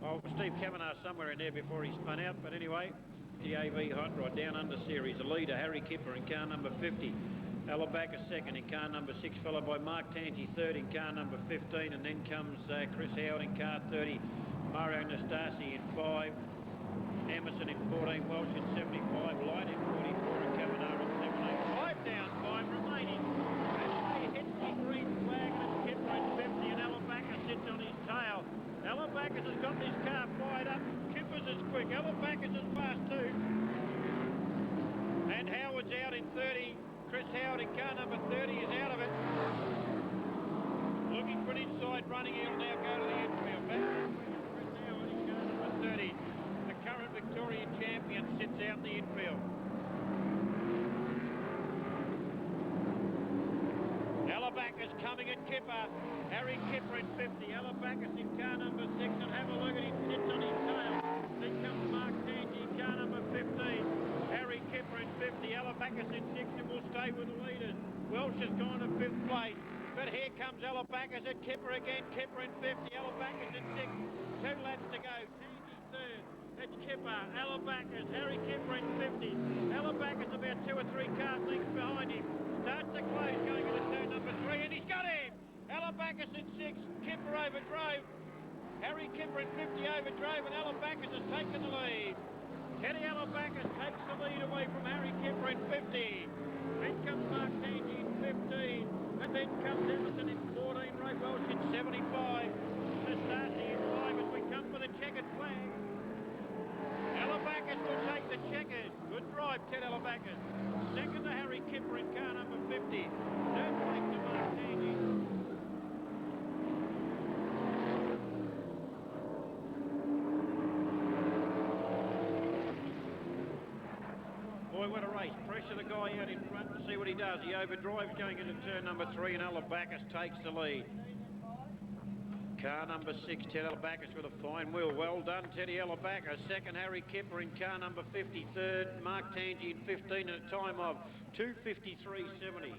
Oh, Steve Kavanagh somewhere in there before he spun out. But anyway, TAV Hot Rod Down Under Series. The leader, Harry Kipper in car number 50. Helleback second in car number 6, followed by Mark Tangi third in car number 15, and then comes Chris Howard in car 30, Mario Nastasi in 5, Emerson in 14, Welsh in 75, Light in 44, and Kavanagh in 17. 5 down, 5 remaining. He hits the green flag and it's Kipper in 50, and Helleback sits on his tail. Helleback has got this car fired up. Kipper's is quick. Helleback is fast too. And Howard's out in 30. Chris Howard in car number 30 is out of it. Looking for an inside running. He'll now go to the infield. Back to Chris Howard in car number 30. The current Victorian champion sits out in the infield. Helleback is coming at Kipper. Harry Kipper in 50. Helleback is in car number 6. And have a look at him. Sits on his tail. Then comes Mark Tangi in car number 15. Harry Kipper in 50, Helleback in 6 and will stay with the leaders. Welsh has gone to 5th place, but here comes Helleback at Kipper again. Kipper in 50, Helleback in 6. 2 laps to go. Tangi third. It's Chipper, Alabacus, Harry Kipper in 50. Alabacus about 2 or 3 cars lengths behind him. Starts to close going into turn number 3 and he's got him! Alabacus in 6, Kipper overdrove. Harry Kipper in 50 overdrove and Alabacus has taken the lead. Teddy Alabacus takes the lead away from Harry Kipper in 50. Then comes Mark Tangi in 15. And then comes Emerson in 14. Ray Welsh in 75. Nastasi in 5 as we come for the checkered flag. Alabacus will take the checkers. Good drive, Ted Alabacus. Second to Harry Kipper in car number 50. Third place to Mark Tangi. Boy, what a race. Pressure the guy out in front and see what he does. He overdrives going into turn number 3 and Alabacus takes the lead. Car number 6, Ted Alabacus with a fine wheel. Well done, Teddy Alabacus. Second, Harry Kipper in car number 50. Third, Mark Tangi in 15 at a time of 2:53.70.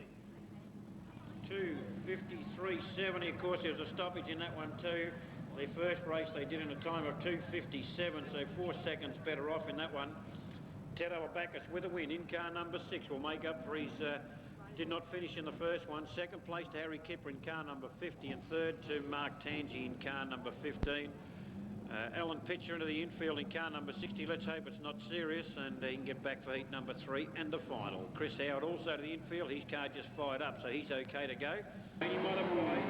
2:53.70. Of course, there was a stoppage in that one too. Their first race they did in a time of 2:57, so 4 seconds better off in that one. Ted Alabacus with a win in car number 6 will make up for his did not finish in the first one. Second place to Harry Kipper in car number 50 and third to Mark Tangi in car number 15. Alan Pitcher into the infield in car number 60. Let's hope it's not serious and he can get back for heat number 3 and the final. Chris Howard also to the infield. His car just fired up, so he's okay to go. He might have wide.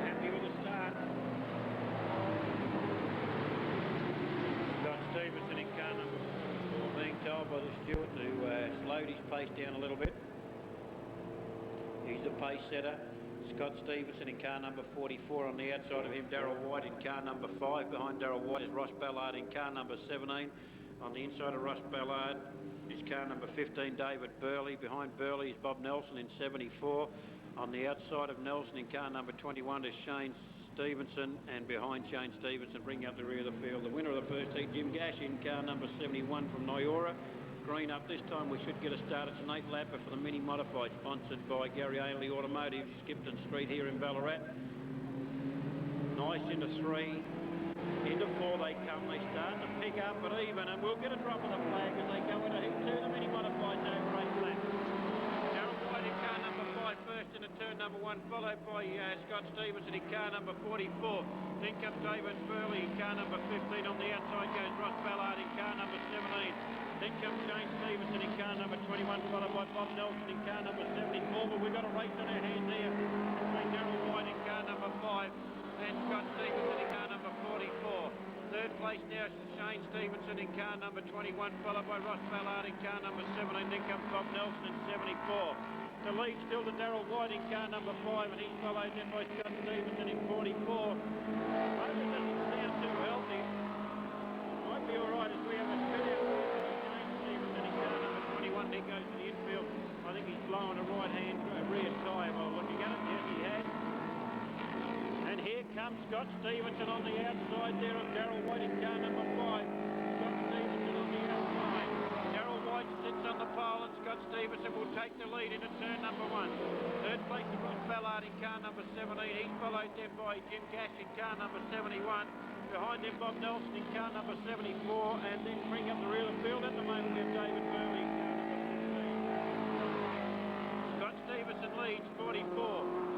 Happy with the start. Scott Stevenson in car number 4 being told by the steward to slowed his pace down a little bit. He's the pace setter. Scott Stevenson in car number 44. On the outside of him, Darryl White in car number 5. Behind Darryl White is Ross Ballard in car number 17. On the inside of Ross Ballard is car number 15, David Burley. Behind Burley is Bob Nelson in 74. On the outside of Nelson in car number 21 is Shane Stevenson, and behind Shane Stevenson, bringing up the rear of the field, the winner of the first heat, Jim Gash in car number 71 from Nyora. Green up this time, we should get a start. It's an 8-lapper for the Mini Modified, sponsored by Gary Ailey Automotive, Skipton Street here in Ballarat. Nice into 3, into 4 they come. They start to pick up but even, and we'll get a drop of the flag as they go into heat 2. The Mini Modified over 8 laps. Darryl White in car number 5 first into turn number 1, followed by Scott Stevenson in car number 44. Then comes David Burley in car number 15. On the outside goes Ross Ballard in car number 17. Then comes Shane Stevenson in car number 21, followed by Bob Nelson in car number 74. But we've got a race on our hands here between Darryl White in car number 5 and Scott Stevenson in car number 44. Third place now, Shane Stevenson in car number 21, followed by Ross Ballard in car number 17. Then comes Bob Nelson in 74. The lead still to Darryl White in car number 5, and he's followed then by Scott Stevenson in 44. Hope it doesn't sound too healthy. Might be all right as we have a spin out. He goes to the infield. I think he's blowing a right-hand rear tyre while looking at it. Yes, he has. And here comes Scott Stevenson on the outside there of Darryl White in car number 5. Scott Stevenson on the outside. Darryl White sits on the pole and Scott Stevenson will take the lead into turn number 1. Third place to Ross Ballard in car number 17. He's followed then by Jim Gash in car number 71. Behind him Bob Nelson in car number 74. And then bring up the rear of the field. At the moment we have David Burley. Stevenson leads 44.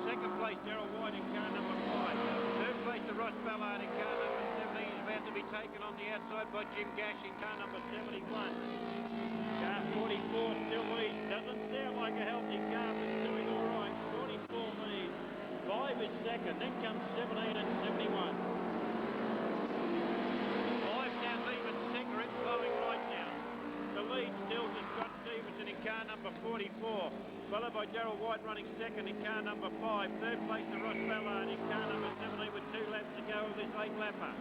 Second place Darryl White in car number 5. Third place to Ross Ballard in car number 17. He's about to be taken on the outside by Jim Gash in car number 71. Car 44 still leads. Doesn't sound like a healthy car, but it's doing all right. 44 leads. 5 is second. Then comes 17 and 71. 5 down even second. It's flowing right now. The lead still to Scott Stevenson in car number 44. Followed by Darryl White running second in car number 5. Third place to Ross Ballard in car number 17 with 2 laps to go of this 8-lapper.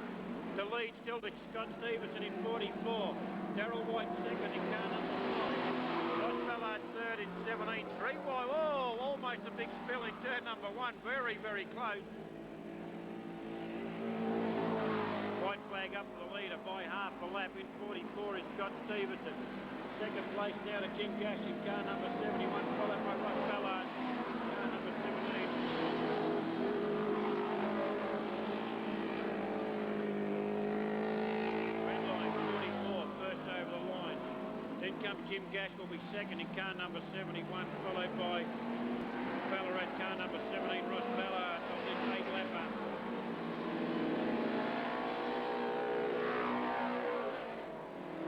The lead still to Scott Stevenson in 44. Darryl White second in car number 5. Ross Ballard third in 17. 3 wide. Oh, almost a big spill in turn number 1. Very, very close. White flag up for the leader by half a lap. In 44 is Scott Stevenson. Second place now to Jim Gash in car number 71, followed by Ross Ballard, car number 17. Then comes Jim Gash, will be second in car number 71, followed by Ballarat car number 17, Ross Ballard on this 8-lapper.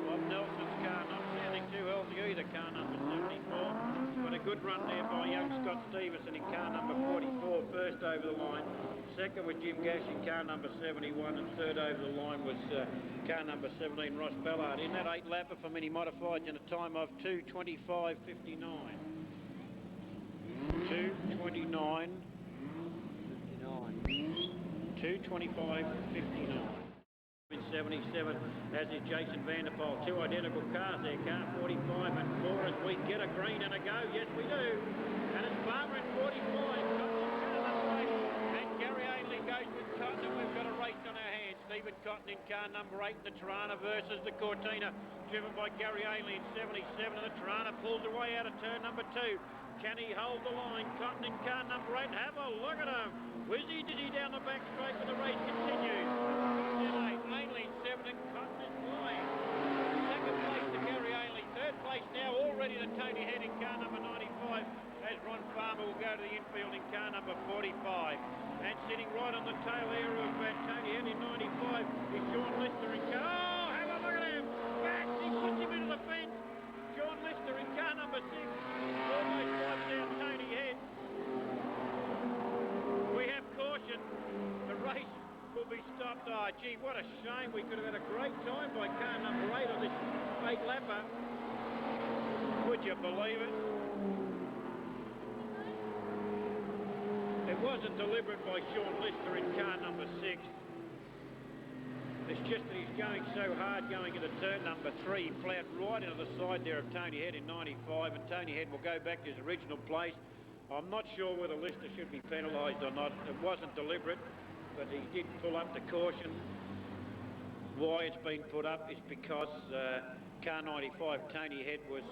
Bob Nelson's car not sounding too healthy either, car number 74. But a good run there by young Scott Stevenson in car number 44, first over the line. Second with Jim Gash in car number 71, and third over the line was car number 17, Ross Ballard. In that 8-lapper for mini modifieds in a time of 2:25.59. 2:25.59. In 77, as is Jason Vanderpoel. Two identical cars there, car 45 and 4 as we get a green and a go. Yes, we do. And it's Farmer in 45. And Gary Ainley goes with Cotton, and we've got a race on our hands. Stephen Cotton in car number 8, the Tirana versus the Cortina, driven by Gary Ainley in 77, and the Tirana pulls away out of turn number 2. Can he hold the line? Cotton in car number 8. Have a look at him. Whizzy did he down the back straight, but the race continues. Ainley in 7 and Cotton is flying. Second place to Gary Ainley. Third place now already to Tony Head in car number 95, as Ron Farmer will go to the infield in car number 45. And sitting right on the tail here of Tony Head in 95 is Sean Lister in car. Oh, have a look at him. Back, he puts him into the fence. Sean Lister in car number 6. Almost wipes down Tony Head. We have caution. The race will be stopped. Oh, gee, what a shame. We could have had a great time by car number 8 on this 8-lapper. Would you believe it? It wasn't deliberate by Sean Lister in car number 6. It's just that he's going so hard going into turn number 3. He ploughed right into the side there of Tony Head in 95, and Tony Head will go back to his original place. I'm not sure whether Lister should be penalised or not. It wasn't deliberate, but he did pull up the caution. Why it's been put up is because car 95, Tony Head, was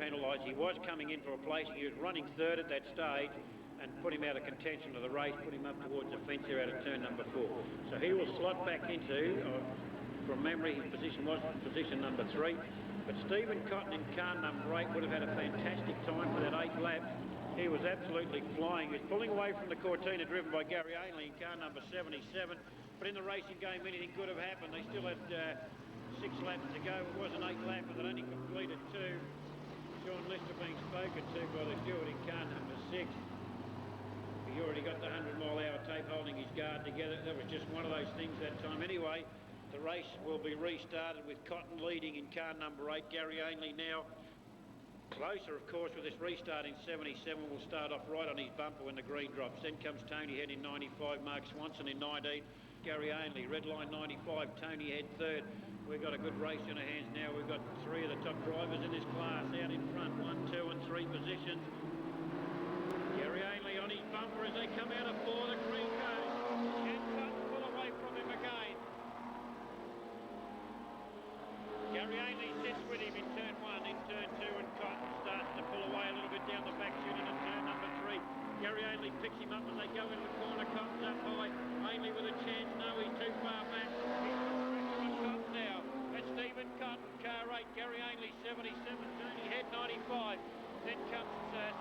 penalised. He was coming in for a placing. He was running third at that stage, and put him out of contention of the race, put him up towards the fence there out of turn number 4. So he will slot back into, from memory, his position was position number 3. But Stephen Cotton in car number 8 would have had a fantastic time for that 8 laps. He was absolutely flying. He was pulling away from the Cortina, driven by Gary Ainley in car number 77. But in the racing game, anything could have happened. They still had 6 laps to go. It was an 8-lapper that only completed 2. Sean Lister being spoken to by the steward in car number 6. He already got the 100-mile-hour tape holding his guard together. That was just one of those things that time. Anyway, the race will be restarted with Cotton leading in car number 8. Gary Ainley now closer, of course, with this restart in 77. Will start off right on his bumper when the green drops. Then comes Tony Head in 95, Mark Swanson in 19, Gary Ainley, Redline 95, Tony Head third. We've got a good race in our hands now. We've got 3 of the top drivers in this class out in front, 1, 2 and 3 positions. Gary Ainley on his bumper as they come out of 4, the green goes. And Cotton pull away from him again. Gary Ainley sits with him in turn 1, in turn 2, and Cotton starts to pull away a little bit down the back chute into turn number 3. Gary Ainley picks him up as they go into the corner. Cotton's up high. Ainley with a chance. No, he's too far back. He's got Cotton now. That's Stephen Cotton, car 8. Gary Ainley 77, Tony Head 95. Then comes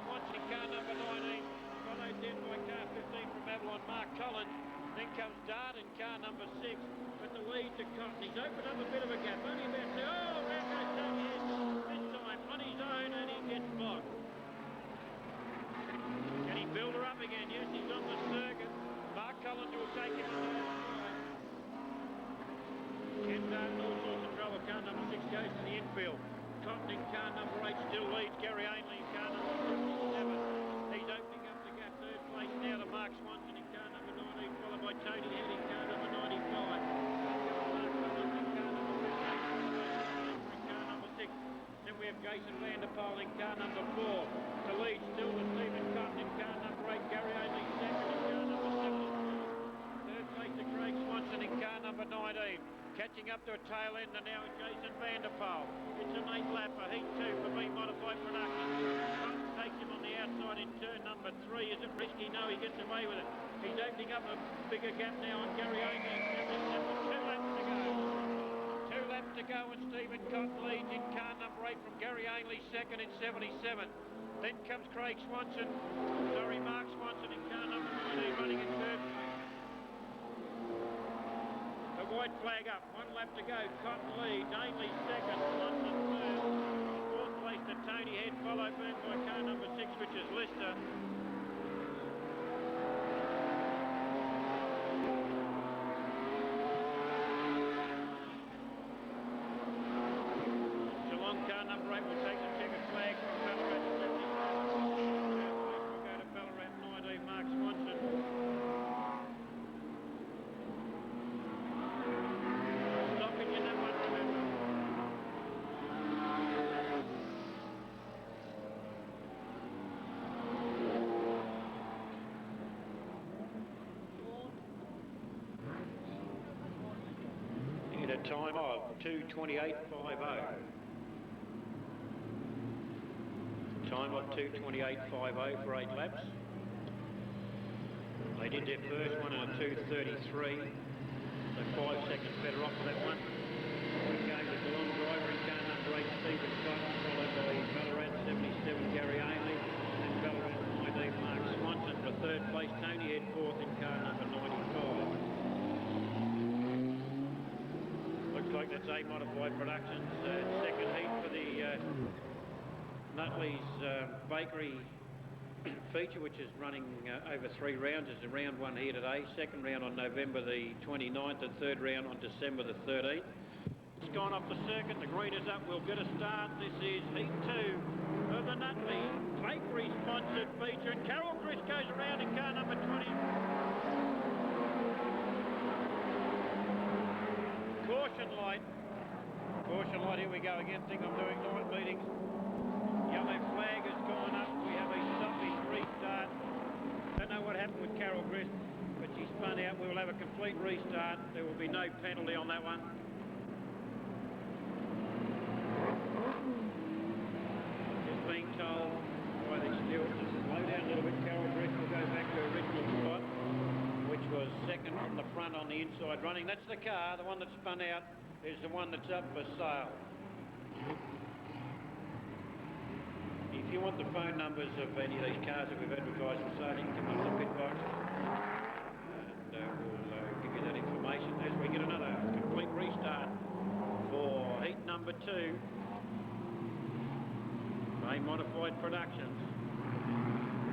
Swansea, car number 19, followed then by car 15 from Avalon, Mark Collins. Then comes Dart in car number 6, but the lead to Cotton. He's opened up a bit of a gap, only about 2. Oh, there goes Tony Head, this time on his own, and he gets blocked. Can he build her up again? Yes, he's on the circuit. Mark Collins will take him on the outside. Ken Dart in all sorts of trouble. Car number 6 goes to the infield. Cotton in car number 8 still leads. Gary Ainley in car number 77. He's opening up the gap. Third place now to Mark Swanson in car number 19, followed by Tony Head in car number 95. Mark Collins in car number 15. In car number 6. Then we have Jason Vanderpoel in car number 4. To lead still with Stephen Cotton in car number 8. Gary Ainley second in car number 7. Third place to Craig Swanson in car number 19. Catching up to a tail ender now is Jason Vanderpoel. It's an 8-lapper, heat 2 for being modified production. Cotton takes him on the outside in turn number 3. Is it risky? No, he gets away with it. He's opening up a bigger gap now on Gary Ainley in 77. 2 laps to go. 2 laps to go, and Stephen Cotton leads in car number 8 from Gary Ainley, second in 77. Then comes Mark Swanson in car number 19, running in third place. The white flag up, 1 lap to go. Cotton leads, Ainley second, Swanson third. Fourth place to Tony Head, followed by car number 6, which is Lister. Geelong car number 8 will take the checkered flag from Ballarat 77. We'll go to Ballarat 19, Mark Swanson. Stopping in that one, remember. In a time of 2:28.50. Time of 2:28.50 for 8 laps. They did their first one in a 2:33, so 5 seconds better off for that one. We go with the long driver in car number 8, Stephen Scott, followed by Ballarat 77, Gary Ainley, and Ballarat 19, Mark Swanson. For third place, Tony Head, fourth in car number 95. Looks like that's A Modified Productions. Second heat for the Nutley's Bakery feature, which is running over 3 rounds. There's a round 1 here today, second round on November the 29th, and third round on December the 13th. It's gone off the circuit, the green is up, we'll get a start. This is heat 2 of the Nutley Bakery sponsored feature, and Carol Chris goes around in car number 20. Caution light, here we go again. Think I'm doing night meetings. Yellow flag has gone up. We have a stoppage restart. Don't know what happened with Carol Grist, but she spun out. We will have a complete restart. There will be no penalty on that one. Just being told by the stewards to slow down a little bit. Carol Grist will go back to her original spot, which was second from the front on the inside running. That's the car. The one that spun out is the one that's up for sale. If you want the phone numbers of any of these cars that we've advertised for sale, you can come up to the pit box and we'll give you that information as we get another complete restart for heat number 2. A Modified Productions.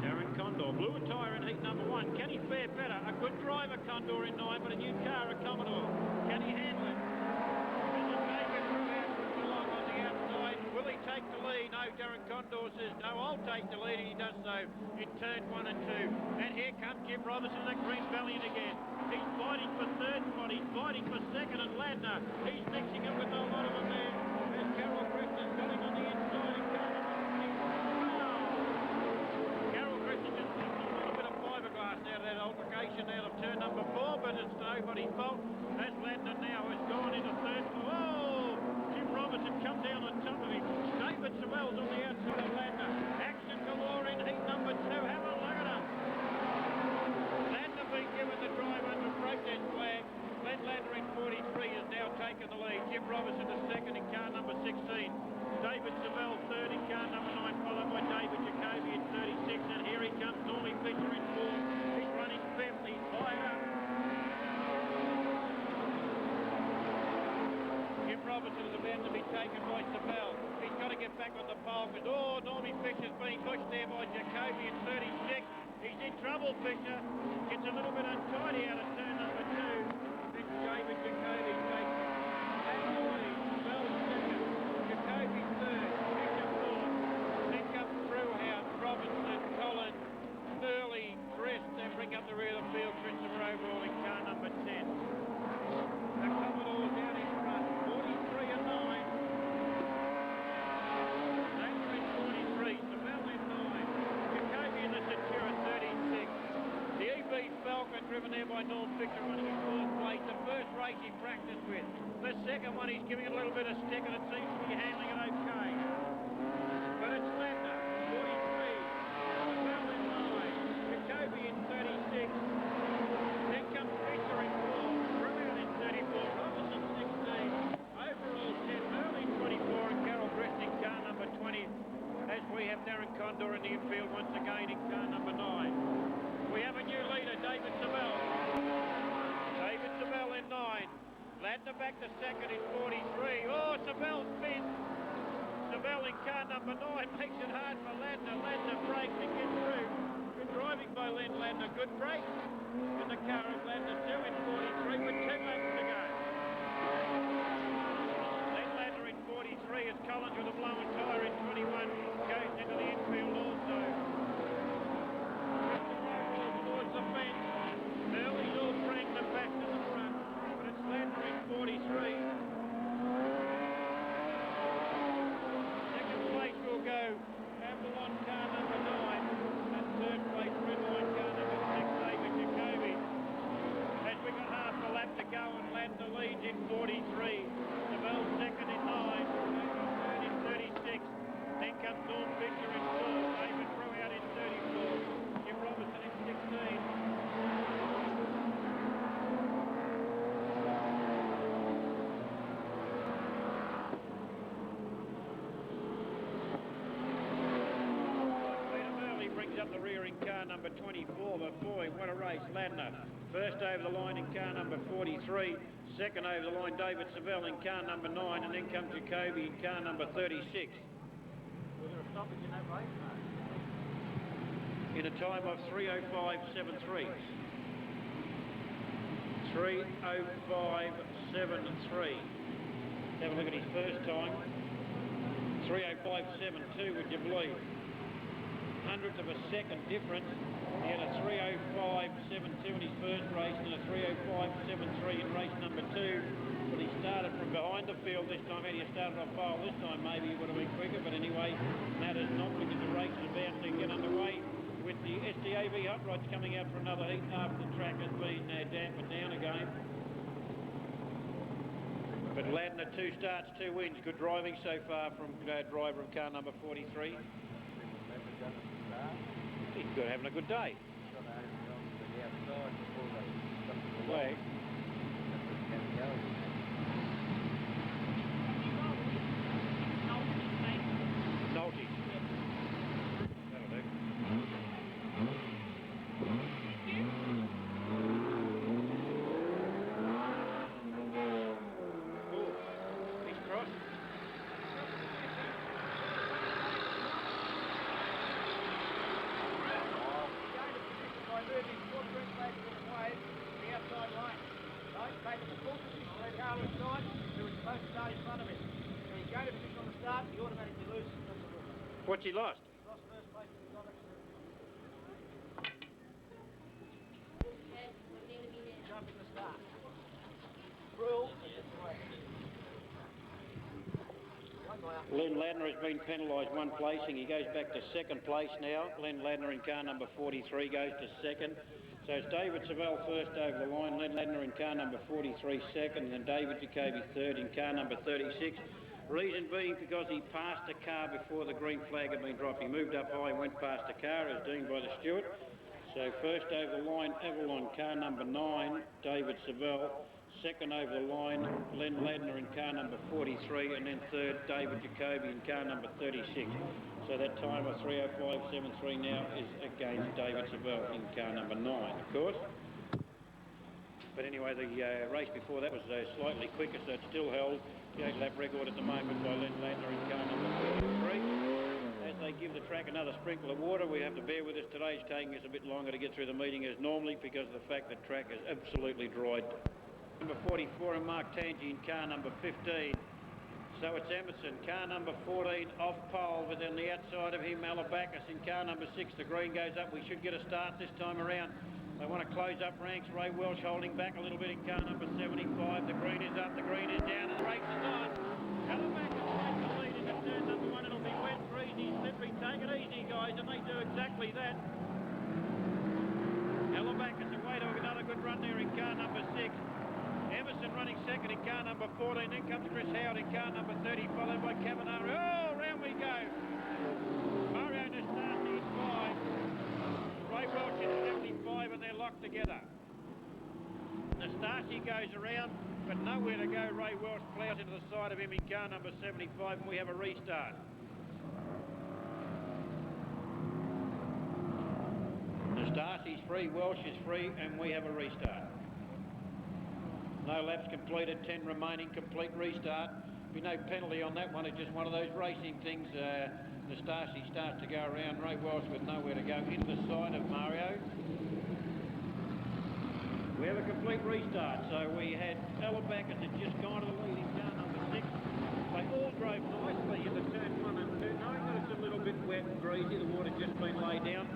Darren Condor, blew a tyre in heat number 1. Can he fare better? A good driver, Condor in 9, but a new car, a Commodore. Can he handle it? Will he take the lead? No, Darren Condor says no, I'll take the lead, and he does so in turn 1 and 2. And here comes Jim Robertson at Green Valiant again. He's fighting for third spot, he's fighting for second, and Ladner, he's mixing it with a lot of them there. As Carol Christian's got him on the inside and Carol Christian just took a little bit of fiberglass out of that altercation out of turn number 4, but it's nobody's fault. As Ladner now has gone into third spot. Oh! Robertson come down on top of him. David Sewell's on the outside of Ladner. Action galore in heat number 2. Have a look at him. Ladner being given the drive under protest flag. Glenn Ladner in 43 has now taken the lead. Jim Robertson is second in car number 16. David Sewell third in car number 9, followed by David Jacoby in 36. And here he comes, Normie Fisher in 4. He's running 5th. He's fired up. Jim Robertson is about to be taken by Sewell. He's got to get back on the pole because, Normie Fisher's being pushed there by Jacoby in 36. He's in trouble, Fisher. Gets a little bit untidy out of turn number 2. Then David Jacoby takes that lead. Sewell second. Jacoby third. Fisher fourth. Then comes Brewhouse, Robertson, Collins, Hurley, Crest. Then bring up the rear of the field. Christopher Overall in car number 10. The Commodores out in front. 43 and 9. Langer in 43. Sewell in 9. Jacoby in the Centura 36. The EB Falcon driven there by Norm Fisher running in 4th place. The first race he practiced with. The second one he's giving it a little bit of stick and it seems to be handling it okay. But it's Ladner 43. Sewell in 9. Jacoby in 36. Then comes Fisher in 4. Brilliant in 34. Robertson 16. Overall 10, Early 24, and Carol Grist in car Condor in the infield once again in car number 9. We have a new leader, David Sabell. David Sabell in 9. Ladner back to second in 43. Oh, Sabell spins. Sabell in car number 9 makes it hard for Ladner. Ladner brakes and gets through. Good driving by Len Ladner. Good break in the car of Ladner 2 in 43 with 2 laps to go. Len Ladner in 43 as Collins with a blown tyre in 21 goes into the infield also. Towards the fence. Early's all Franklin back to the front, but it's Ladner in 43. Second place will go Avalon car number 9, and third place Redline car number 6, David Jacoby. As we got half a lap to go and Ladner leads in 43. Sabell second in 9, third in 36. Then comes Norm Fisher in 4, David Brew out in 34, Jim Robertson in 16. Up the rear in car number 24, but boy, what a race. Ladner first over the line in car number 43, second over the line David Sabell in car number 9, and then comes Jacoby in car number 36. Was there a stoppage in that race? No. In a time of 3:05.73. 3:05.73. Have a look at his first time. 3:05.72, would you believe? Hundredth of a second difference. He had a 3:05.72 in his first race and a 3:05.73 in race number 2. But he started from behind the field this time. Had he started off pole this time, maybe he would have been quicker. But anyway, matters not, because the race is about to get underway with the SDAV hot rods coming out for another heat after the track has been dampened down again. But Ladner, 2 starts, 2 wins. Good driving so far from driver of car number 43. He's good, having a good day. Flag. Nolte. That'll do. Oh, he's crossed. Moving 4 green flags in the way, the outside lane. Don't take the full position, let Carl inside, who was supposed to start in front of him. When you go to position on the start, he automatically loses. What's he lost? He lost first place in the direct. Jump in the start. Rule is the way. Len Ladner has been penalised 1 placing. He goes back to 2nd place now. Len Ladner in car number 43 goes to 2nd. So it's David Sabell first over the line, Len Ladner in car number 43 2nd, and David Jacoby 3rd in car number 36. Reason being because he passed a car before the green flag had been dropped. He moved up high and went past the car as deemed by the steward. So first over the line, Avalon car number 9, David Sabell. Second over the line, Len Ladner in car number 43, and then third, David Jacoby in car number 36. So that time of 3:05.73 now is against David Sabell in car number 9, of course. But anyway, the race before that was slightly quicker, so it's still held. The 8-lap record at the moment by Len Ladner in car number 43. As they give the track another sprinkle of water, we have to bear with us. Today it's taking us a bit longer to get through the meeting as normally because of the fact that the track is absolutely dried. Number 44 and Mark Tangi in car number 15. So it's Emerson, car number 14 off pole, but on the outside of him, Alabacus in car number 6. The green goes up. We should get a start this time around. They want to close up ranks. Ray Welsh holding back a little bit in car number 75. The green is up, the green is down, and the race is on. Alabacus takes the lead into turn number 1. It'll be wet, breezy, slippery. Take it easy, guys, and they do exactly that. Alabacus away to another good run there in car number 6. Emerson running second in car number 14, then comes Chris Howard in car number 30, followed by Cavanaro. Oh, round we go. Mario Nastasi in 5, Ray Welch in 75, and they're locked together. Nastasi goes around, but nowhere to go. Ray Welch ploughs into the side of him in car number 75, and we have a restart. Nastasi's free, Welsh is free, and we have a restart. No laps completed, 10 remaining, complete restart. Be no penalty on that one, it's just one of those racing things. Nastasi starts to go around Ray Welsh with nowhere to go into the side of Mario. We have a complete restart, so we had Alabacas had just gone to the lead in car number 6. They all drove nicely into turn 1 and 2, knowing that it's a little bit wet and greasy, the water just been laid down,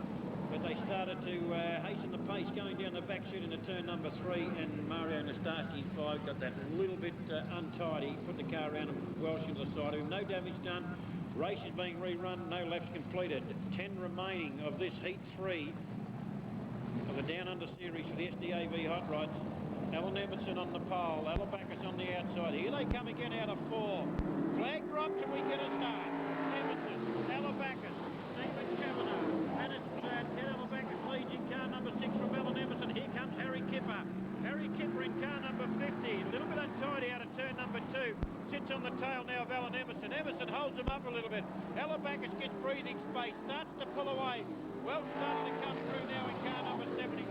but they started to hasten the pace going down the back chute into turn number 3, and Mario Nastasi in 5 got that a little bit untidy, put the car around and Welsh into the side of him. No damage done, race is being rerun, no laps completed. 10 remaining of this heat 3 of the Down Under Series for the SDAV Hot Rods. Alan Emerson on the pole, Alabacas on the outside. Here they come again out of 4. Flag dropped and we get a start. Emerson, Alabacas, Stephen Kavanagh, and it's Ted Alabacas leads in car number 6 from Alan Emerson. Here comes Harry Kipper. Harry Kipper in car number 50. A little bit untidy out of turn number 2. Sits on the tail now of Alan Emerson. Emerson holds him up a little bit. Alabacas gets breathing space, starts to pull away. Well starting to come through now in car number 75.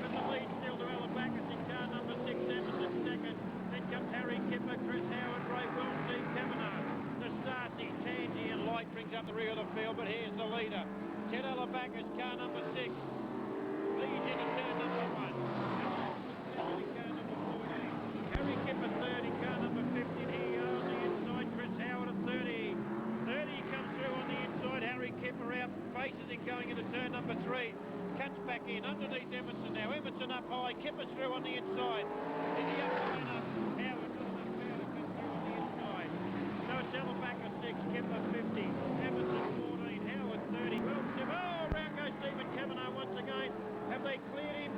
But the lead still to Alabacas in car number 6, Emerson second. Then comes Harry Kipper, Chris Howard, Ray Welsh, Steve Kavanagh. Nastasi, Tansy and Light brings up the rear of the field, but here's the leader. Ted Alabacas, car number 6. Leads into turn number 1. In car number 14. Harry Kipper third in car number 15. Here on the inside, Chris Howard at 30. 30 comes through on the inside. Harry Kipper out, faces in going into turn number 3. Cuts back in underneath Emerson now. Emerson up high. Kipper through on the inside. In the upper lineup, Howard not enough power to come through on the inside. So it's Alabacas 6, Kipper 50, Emerson 14, Howard 30. Well, round goes Stephen Kavanagh once again. Have they cleared him?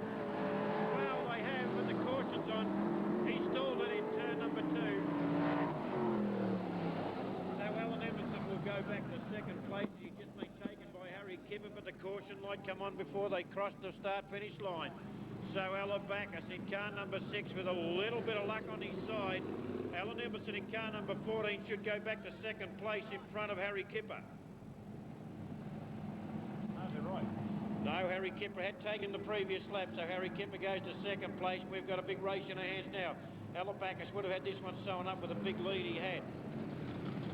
Well, they have, but the caution's on. He stalled it in turn number 2. So Alan Emerson will go back to second place. He's just been taken by Harry Kipper, but the caution light come on before they cross the start-finish line. So Alabacas in car number 6 with a little bit of luck on his side. Alan Emerson in car number 14 should go back to second place in front of Harry Kipper. Right. No, Harry Kipper had taken the previous lap, so Harry Kipper goes to second place. We've got a big race in our hands now. Alabacas would have had this one sewn up with a big lead he had.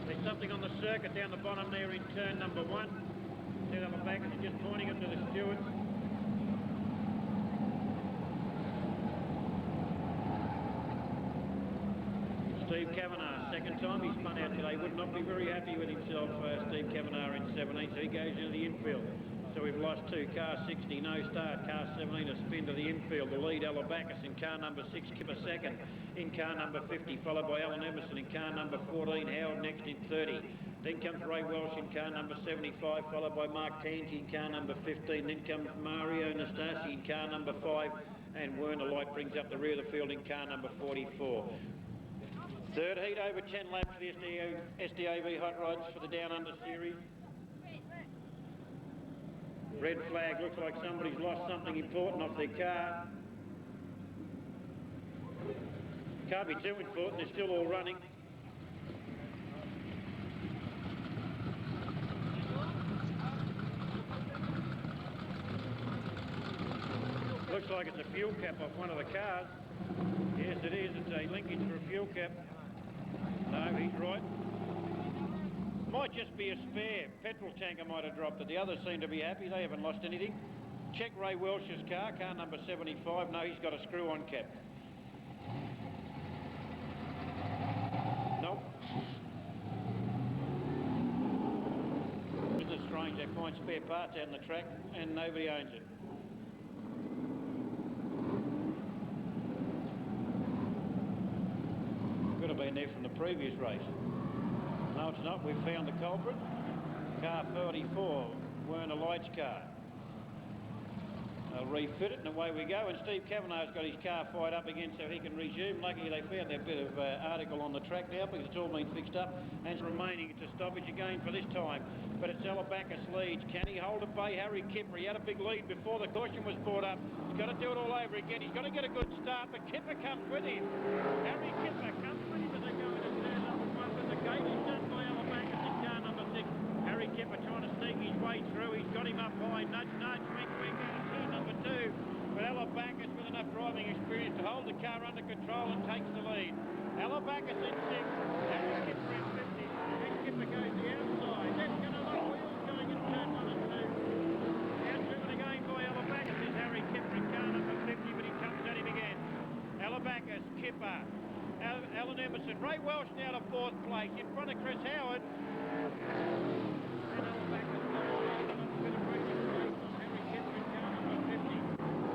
There's something on the circuit down the bottom there in turn number 1. Ted Alabacas is just pointing it to the stewards. Steve Kavanagh, second time he's spun out today, would not be very happy with himself, Steve Kavanagh in 17, so he goes into the infield. So we've lost 2, car 60, no start, car 17 a spin to the infield. The lead Alabacas in car number 6, Kipper second in car number 50, followed by Alan Emerson in car number 14, Howard next in 30. Then comes Ray Welsh in car number 75, followed by Mark Tansy in car number 15. Then comes Mario Nastasi in car number 5, and Werner Light brings up the rear of the field in car number 44. Third heat over 10 laps for the SDAV Hot Rods for the Down Under Series. Red flag, looks like somebody's lost something important off their car. Can't be too important, they're still all running. Looks like it's a fuel cap off one of the cars. Yes, it is. It's a linkage for a fuel cap. No, he's right. Might just be a spare. Petrol tanker might have dropped it. The others seem to be happy. They haven't lost anything. Check Ray Welsh's car number 75. No, he's got a screw-on cap. Nope. Isn't it strange? They find spare parts out on the track and nobody owns it. Could have been there from the previous race. No, it's not. We've found the culprit. Car 34, Werner Light's car. They'll refit it and away we go. And Steve Kavanagh's got his car fired up again so he can resume. Lucky they found that bit of article on the track now because it's all been fixed up. And it's remaining. It's a stoppage again for this time. But it's Alabacas leads. Can he hold at bay Harry Kipper? He had a big lead before the caution was brought up. He's got to do it all over again. He's got to get a good start, but Kipper comes with him. Harry Kipper comes with him as they go into turn number 1. But the gate is done by Alabacas in car number 6. Harry Kipper trying to sneak his way through. He's got him up high. Nudge, nudge, wink, wink. enough driving experience to hold the car under control and takes the lead. Alabacus in 6th, Harry Kipper in 50th, then Kipper goes the outside. That's going to lock wheels going in turn 1 and 2. Out-driven again by Alabacus is Harry Kipper in car number 50, but he comes at him again. Alabacus, Kipper, Alan Emerson, Ray Welsh now to 4th place, in front of Chris Howard.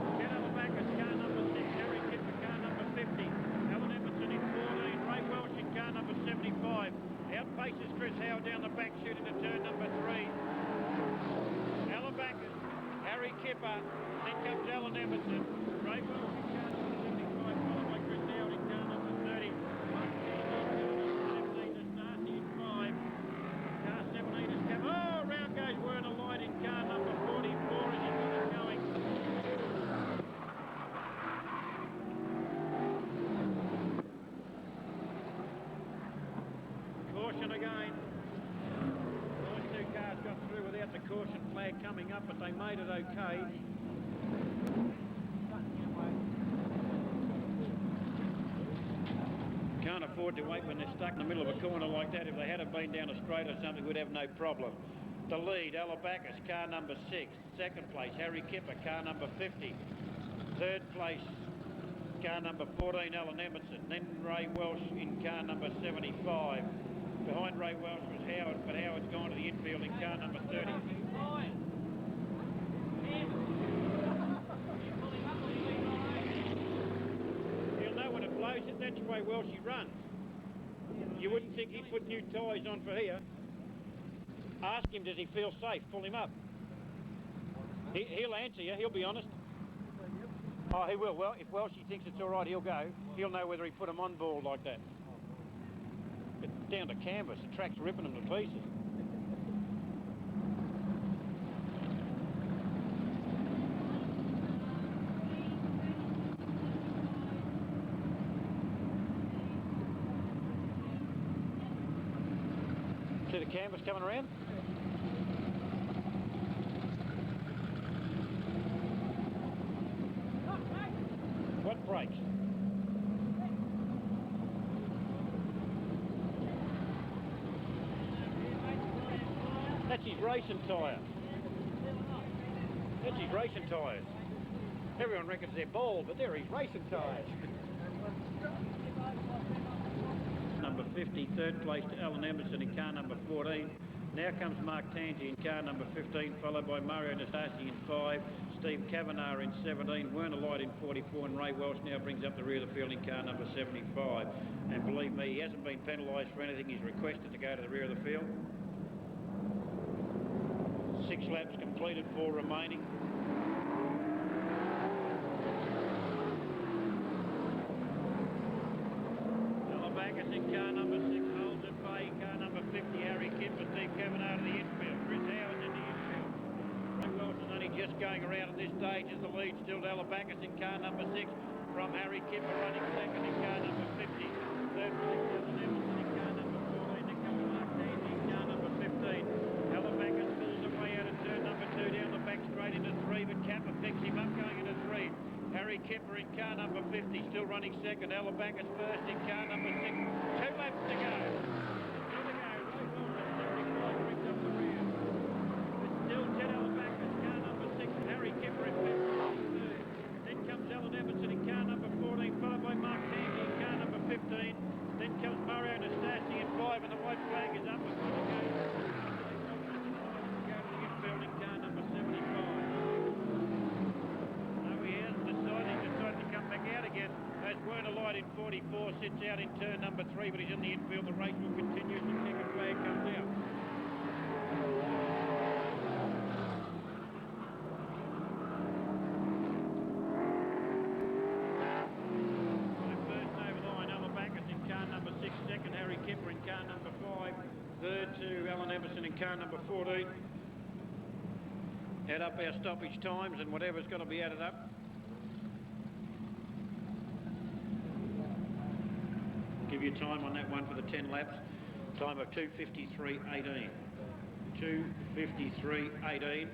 And Alabacus outpaces Chris Howard down the back chute into turn number 3. Alabacus, Harry Kipper, then comes Alan Emerson. Ray Welsh in car number 75, followed by Chris Howard in car number 30. 17 to Starcy in 5. Car 17 is coming. Oh, round goes Werner Light in car number 44 as he got it going. Caution again. Those 2 cars got through without the caution flag coming up, but they made it okay. Can't afford to wait when they're stuck in the middle of a corner like that. If they had been down a straight or something, we'd have no problem. The lead, Alabacus, car number 6. 2nd place, Harry Kipper, car number 50. 3rd place, car number 14, Alan Emerson. Then Ray Welsh in car number 75. Behind Ray Welsh was Howard, but Howard's gone to the infield in car number 30. He'll know when it blows it, that's the way Welshie runs. You wouldn't think he'd put new tyres on for here. Ask him, does he feel safe? Pull him up. He'll answer you, he'll be honest. Oh, he will. Well, if Welshie thinks it's all right, he'll go. He'll know whether he put him on board like that. But down to canvas, the track's ripping them to pieces. See the canvas coming around? What brakes? That's his racing tyre. That's his racing tyres. Everyone reckons they're bald, but they're his racing tyres. Number 50, 3rd place to Alan Emerson in car number 14. Now comes Mark Tangi in car number 15, followed by Mario Nastasi in 5, Steve Kavanagh in 17, Werner Light in 44, and Ray Welsh now brings up the rear of the field in car number 75. And believe me, he hasn't been penalised for anything. He's requested to go to the rear of the field. 6 laps completed, 4 remaining. Alabacus in car number 6 holds at bay. Car number 50, Harry Kipper, Steve Kavanagh to the infield. Chris Howard's in the infield. Ray Welsh is only just going around at this stage as the lead still to Alabacus in car number 6 from Harry Kipper running 2nd in car number 50. 3rd place Alan Emerson in car number 14. Then comes Mark Tangi in car number 15. Alabacus pulls away out of turn number 2 down the back straight into 3, but Kappa picks him up going into 3. Harry Kipper in car number 50, still running 2nd. Alabacus 1st in car number 6. 2 laps to go. Still to go. Ray Welsh at 75 brings up the rear. It's still Ted Alabacus, car number 6. Harry Kipper in 5th. Then comes Alan Emerson in car number 14, followed by Mark Tangi in car number 15. Then comes Mario Nastasi in 5, and the white flag is up. As Werner Light in 44 sits out in turn number 3, but he's in the infield. The race will continue as the checkered flag comes out. First over the line, Alabacus in car number 6, 2nd Harry Kipper in car number 5, 3rd to Alan Emerson in car number 14. Add up our stoppage times and whatever's got to be added up. Give you time on that one for the 10 laps. Time of 2:53.18. 2:53.18.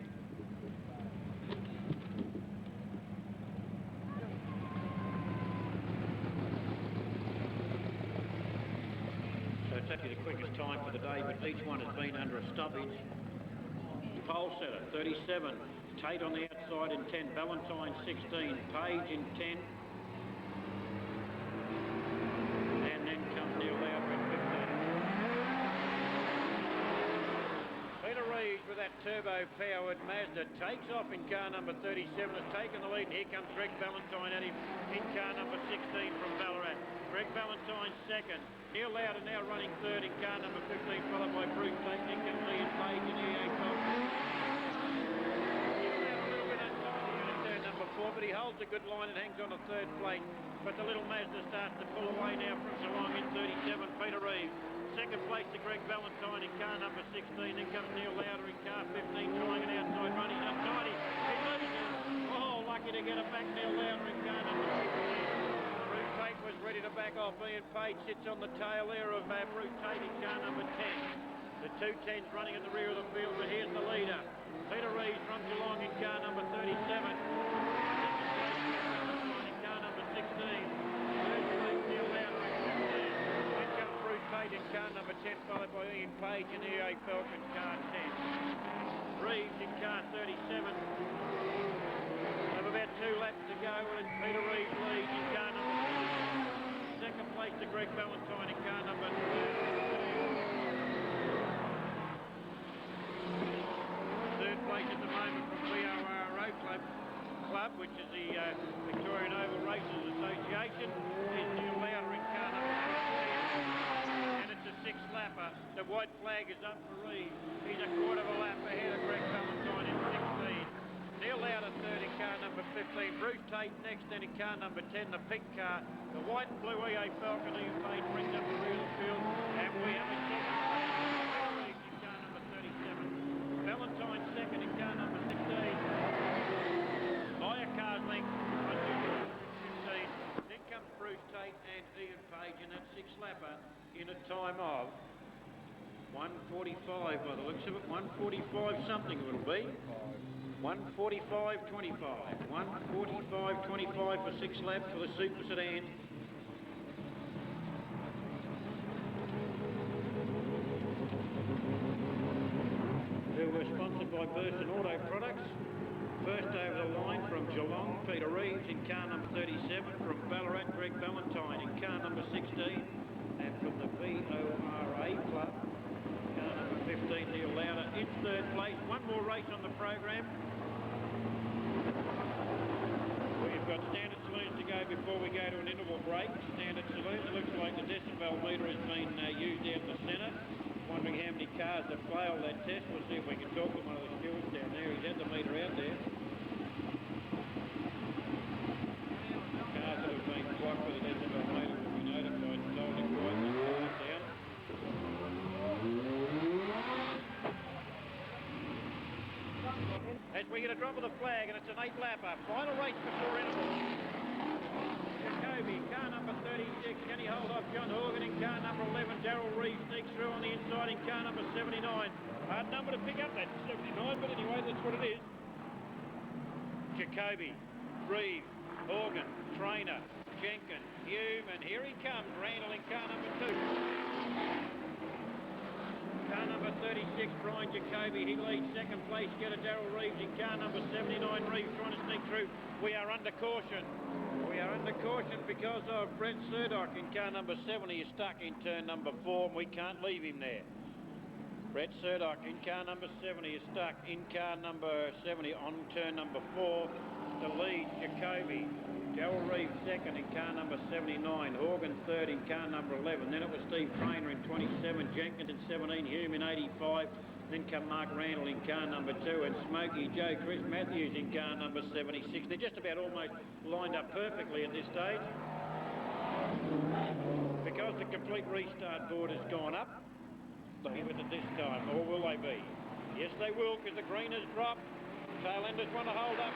That's actually the quickest time for the day, but each one has been under a stoppage. Pole setter, 37. Tate on the outside in 10. Valentine, 16. Page in 10. And then comes Neil Lauder in 15. Peter Reeves with that turbo-powered Mazda takes off in car number 37. Has taken the lead. Here comes Greg Valentine at him in car number 16 from Ballarat. Greg Valentine second. Neil Lauder now running third in car number 15, followed by Bruce Tate, Nick Kinley and Page in EA Top. Neil Lauder a little bit unsightly in turn number 4, but he holds a good line and hangs on to third place. But the little Mazda starts to pull away now from Geelong in 37, Peter Reeves. Second place to Greg Valentine in car number 16. Then comes Neil Lauder in car 15, trying an outside run. He's untidy. He loses. Oh, lucky to get it back, Neil Lauder in car number 16. Bruce Tate was ready to back off. Ian Page sits on the tail there of Bruce Tate in car number 10. The 210's running at the rear of the field, but here's the leader. Peter Reeves from Geelong in car number 37. In car number 16. Third place, Neil Lauder in 15. Then comes Bruce Tate in car number 10, followed by Ian Page in EA Falcon car 10. Reeves in car 37. About 2 laps to go, and Peter Reeves leads in car number 2. Second place to Greg Valentine in car number 2. Third place at the moment from VORO Club, which is the Victorian Oval Races Association, is Neil Lauder in car number 15. And it's a 6th lapper. The white flag is up for Reeves. He's a quarter of a lap ahead of Greg Valentine in 16. Neil Lauder third in car number 15. Bruce Tate next, then in car number 10, the pink car. The white and blue EA Falcon Ian Page brings up the rear of the field. And we have a second place in car number 37. Valentine second in car number 16. By a car's length, 15. Then comes Bruce Tate and Ian Page in that 6th lapper in a time of 1:45 by the looks of it. 1:45 something it will be. 1:45.25. 1:45.25 for 6 laps for the Super Sedan. Who were sponsored by Burson Auto Products. First over the line from Geelong, Peter Reeves in car number 37. From Ballarat, Greg Valentine in car number 16. And from the VORA Club, car number 15, Neil Lauder in third place. One more race on the program. We've got standard saloons to go before we go to an interval break. Standard saloon, it looks like the decibel meter has been used out in the centre. Wondering how many cars have failed that test. We'll see if we can talk to one of the stewards down there. He's had the meter out there. Cars that have been clocked with a decibel meter will be notified and told to quiet the cars down. As we get a drop of the flag, and it's an 8 lapper. Final race before interval. Jacoby, car number 36. Can he hold off John Horgan in car number 11? Darryl Reeves sneaks through on the inside in car number 79. Hard number to pick up, that 79, but anyway, that's what it is. Jacoby, Reeves, Horgan, Trainer, Jenkins, Hume, and here he comes. Randall in car number 2. Car number 36, Brian Jacoby, he leads second place. Get a Darryl Reeves in car number 79. Reeves trying to sneak through. We are under caution. We are under caution because of Brett Surdock in car number 70 is stuck in turn number 4 and we can't leave him there. Brett Surdock in car number 70 is stuck in car number 70 on turn number 4. The lead, Jacoby. Darryl Reeves second in car number 79. Horgan third in car number 11. Then it was Steve Trainer in 27. Jenkins in 17. Hume in 85. Then come Mark Randall in car number 2. And Smokey Joe Chris Matthews in car number 76. They're just about almost lined up perfectly at this stage. Because the complete restart board has gone up, they'll be with it this time. Or will they be? Yes, they will, because the green has dropped. Tail enders want to hold up.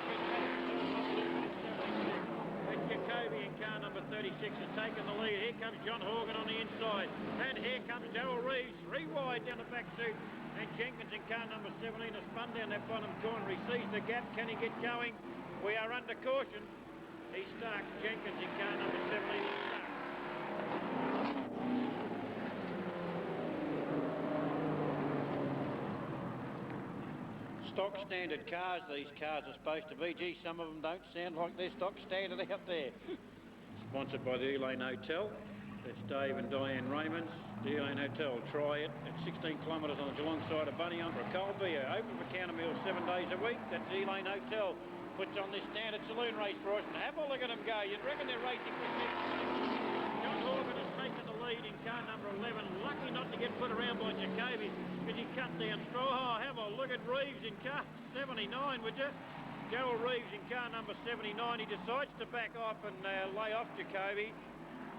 Jacoby in car number 36 has taken the lead. Here comes John Horgan on the inside. And here comes Darryl Reeves. 3 wide down the back seat. And Jenkins in car number 17 has spun down that bottom corner. He sees the gap. Can he get going? We are under caution. He's stuck. Jenkins in car number 17 is stuck. stock standard cars these cars are supposed to be. Gee, some of them don't sound like they're stock standard out there. Sponsored by the Elaine Hotel. That's Dave and Diane Raymond's. The Elaine Hotel. Try it at 16 kilometres on the Geelong side of Bunnyung for a cold beer. Open for counter meals 7 days a week. That's the Elaine Hotel. Puts on this standard saloon race for us. And have a look at them go. You'd reckon they're racing for six. John Horgan has taken the lead in car number 11. Lucky not to get put around by Jacoby as he cut down Strawhigh. Have a look at Reeves in car 79, would you? Gerald Reeves in car number 79. He decides to back off and lay off Jacoby.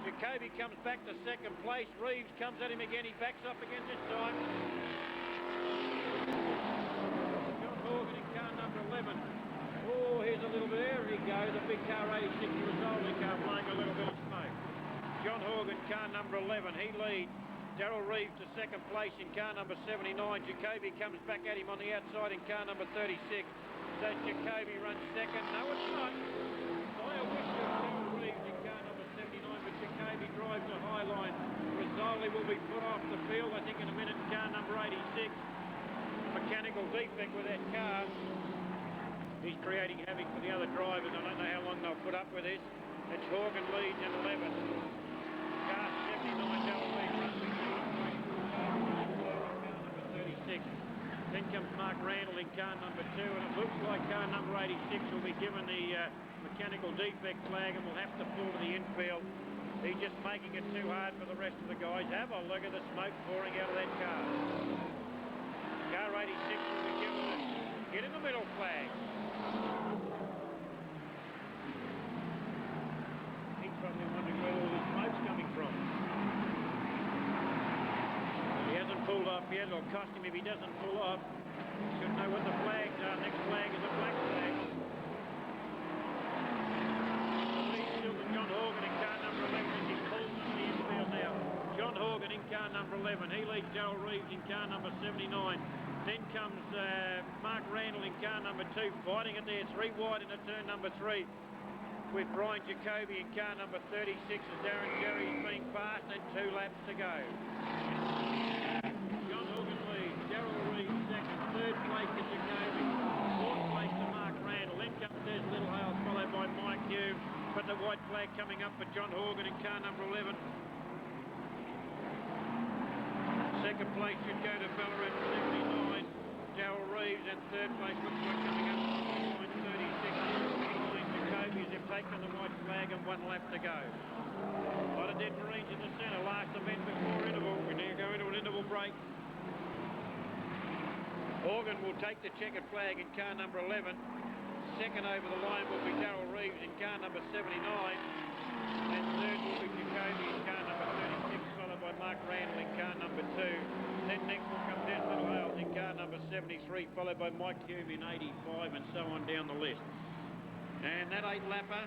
Jacoby comes back to second place. Reeves comes at him again. He backs up again this time. John Horgan in car number 11. Oh, here's a little bit. There he goes. The big car 86 resolving car blowing a little bit of smoke. John Horgan, car number 11. He leads. Darryl Reeves to second place in car number 79. Jacoby comes back at him on the outside in car number 36. So Jacoby runs second. No, it's not. I wish Darryl Reeves in car number 79, but Jacoby drives the high line. Rizzoli will be put off the field, I think, in a minute. Car number 86. Mechanical defect with that car. He's creating havoc for the other drivers. I don't know how long they'll put up with this. It's Horgan leads in 11. Car 79, Darryl Reeves runs number 36. Then comes Mark Randall in car number 2, and it looks like car number 86 will be given the mechanical defect flag and will have to pull to the infield. He's just making it too hard for the rest of the guys. Have a look at the smoke pouring out of that car. Car 86 will be given the get in the middle flag. He's probably wondering where all this smoke's coming from. He hasn't pulled off yet. It'll cost him if he doesn't pull off. Should know what the flags are. Next flag is a black flag. Lead still to John Horgan in car number 11 as he pulls into the infield now. John Horgan in car number 11. He leads Darryl Reeves in car number 79. Then comes Mark Randall in car number 2, fighting it there. 3 wide into turn number 3. With Brian Jacoby in car number 36 as Darren Jerry is being passed and 2 laps to go. John Horgan leads, Darryl Reeves second, 3rd place to Jacoby, 4th place to Mark Randall. Then comes Des Littlehales, followed by Mike Hume. But the white flag coming up for John Horgan in car number 11. Second place should go to Ballarat 79. Darryl Reeves, and 3rd place looks like coming up to 36. Jacoby as they've taken the white flag and 1 lap to go. A lot of dead Marines in the centre. Last event before interval. We now go into an interval break. Horgan will take the checkered flag in car number 11. Second over the line will be Darryl Reeves in car number 79. And 3rd will be Jacoby in car number 36, followed by Mark Randall in car number 2. Then next will come Des Littlehales in car number 73, followed by Mike Hume in 85, and so on down the list. And that 8-lapper,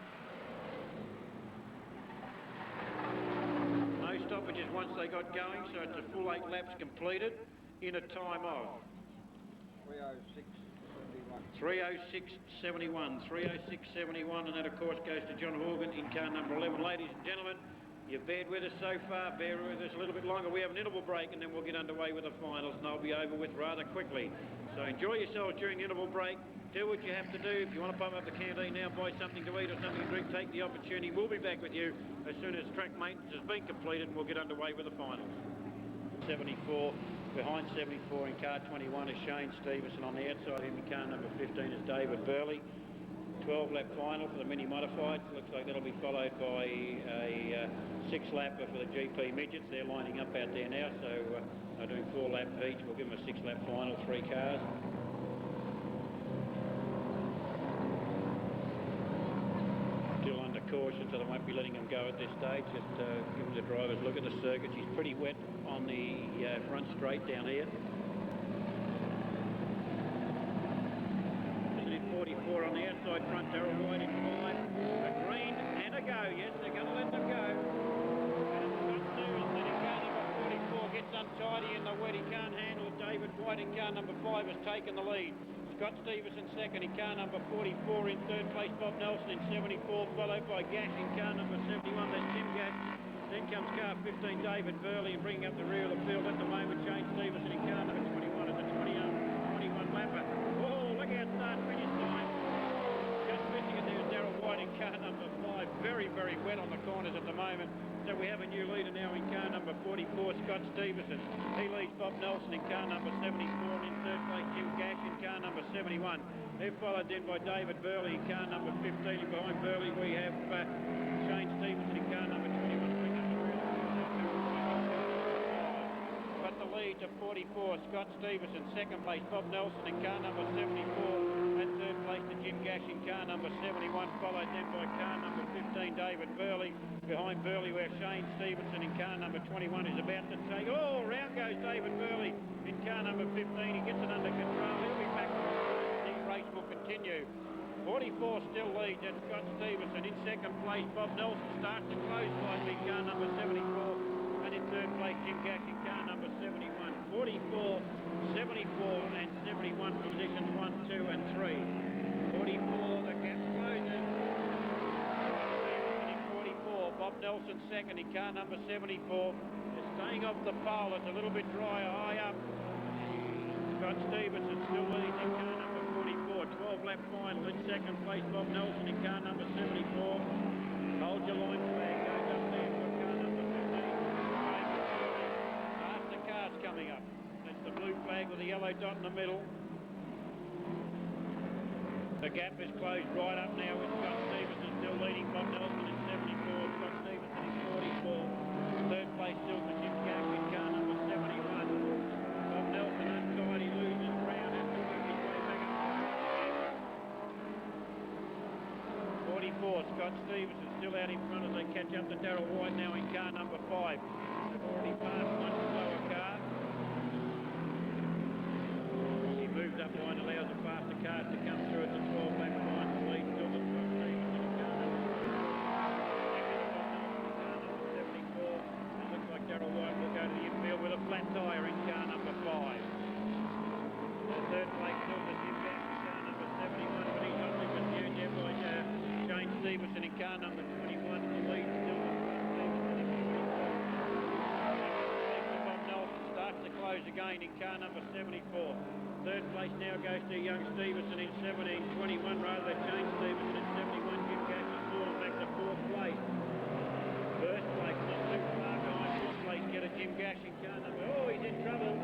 no stoppages once they got going, so it's a full 8 laps completed in a time of 3:06.71. 3:06.71, and that of course goes to John Horgan in car number 11. Ladies and gentlemen, you've bared with us so far. Bear with us a little bit longer. We have an interval break and then we'll get underway with the finals, and they'll be over with rather quickly. So enjoy yourselves during the interval break. Do what you have to do. If you want to pump up the canteen now, buy something to eat or something to drink, take the opportunity. We'll be back with you as soon as track maintenance has been completed and we'll get underway with the finals. 74, behind 74 in car 21 is Shane Stevenson. On the outside in car number 15 is David Burley. 12-lap final for the mini modified. Looks like that'll be followed by a 6-lapper for the GP midgets. They're lining up out there now, so they're doing 4 laps each. We'll give them a 6-lap final, 3 cars. Still under caution, so they won't be letting them go at this stage. Just giving the drivers a look at the circuit. She's pretty wet on the front straight down here. 44 on the outside front, Darryl White in 5. A green and a go. Yes, they're going to let them go. And Scott Stevenson in car number 44 gets untidy in the wet. He can't handle it. David White in car number 5 has taken the lead. Scott Stevenson second in car number 44. In 3rd place, Bob Nelson in 74, followed by Gash in car number 71. That's Tim Gash. Then comes car 15, David Burley, and bringing up the rear of the field at the moment, Shane Stevenson in car number 21 at the 21 lapper. Oh, start finish time. Just missing it, there's Darryl White in car number 5. Very, very wet on the corners at the moment. So we have a new leader now in car number 44, Scott Stevenson. He leads Bob Nelson in car number 74, and in third place Jim Gash in car number 71. They're followed then by David Burley in car number 15, and behind Burley we have Shane Stevenson in car number 21. But the lead to 44, Scott Stevenson. Second place Bob Nelson in car number 74, and third place to Jim Gash in car number 71, followed then by car number 15, David Burley. Behind Burley we have Shane Stevenson in car number 21, who's about to take... Oh, round goes David Burley in car number 15. He gets it under control. He'll be back. The race will continue. 44 still leads, and Scott Stevenson in second place. Bob Nelson starts to close slightly in car number 74, and in third place Jim Gash in car number 71. 44, 74 and 71 positions 1, 2 and 3. 44, the gap closes. Bob Nelson second in car number 74. They're staying off the pole. It's a little bit drier, high up. Scott Stevenson still leads in car number 44. 12 lap final in second place. Bob Nelson in car number 74. Hold your line flag goes up there for car number 15. Faster cars coming up. That's the blue flag with the yellow dot in the middle. The gap is closed right up now with Scott Stevenson still leading Bob Nelson in 74. Scott Stevenson in 44. Third place still for Jim Gash in car number 71. Bob Nelson untidy, loses ground, has to work his way back up. 44, Scott Stevenson still out in front as they catch up to Darryl White now in car number 5. They've already passed one slower car. He moves up wide and allows the faster cars to come through at the 12 lap final. The lead still to Scott Stevenson in car number 74. It looks like Darryl White will go to the infield with a flat tyre in car number 5. The third place still to Jim Gash in car number 71, but he's only pursued there by Shane Stevenson in car number 21. The lead still to Scott Stevenson in 44. Bob Nelson starts to close again in car number 74. Third place now goes to young Stevenson in 17.21 rather than Shane Stevenson in 71. Jim Gash has fallen back to fourth place. First place not too far behind. Fourth place get a Jim Gash in car number... Oh, he's in trouble.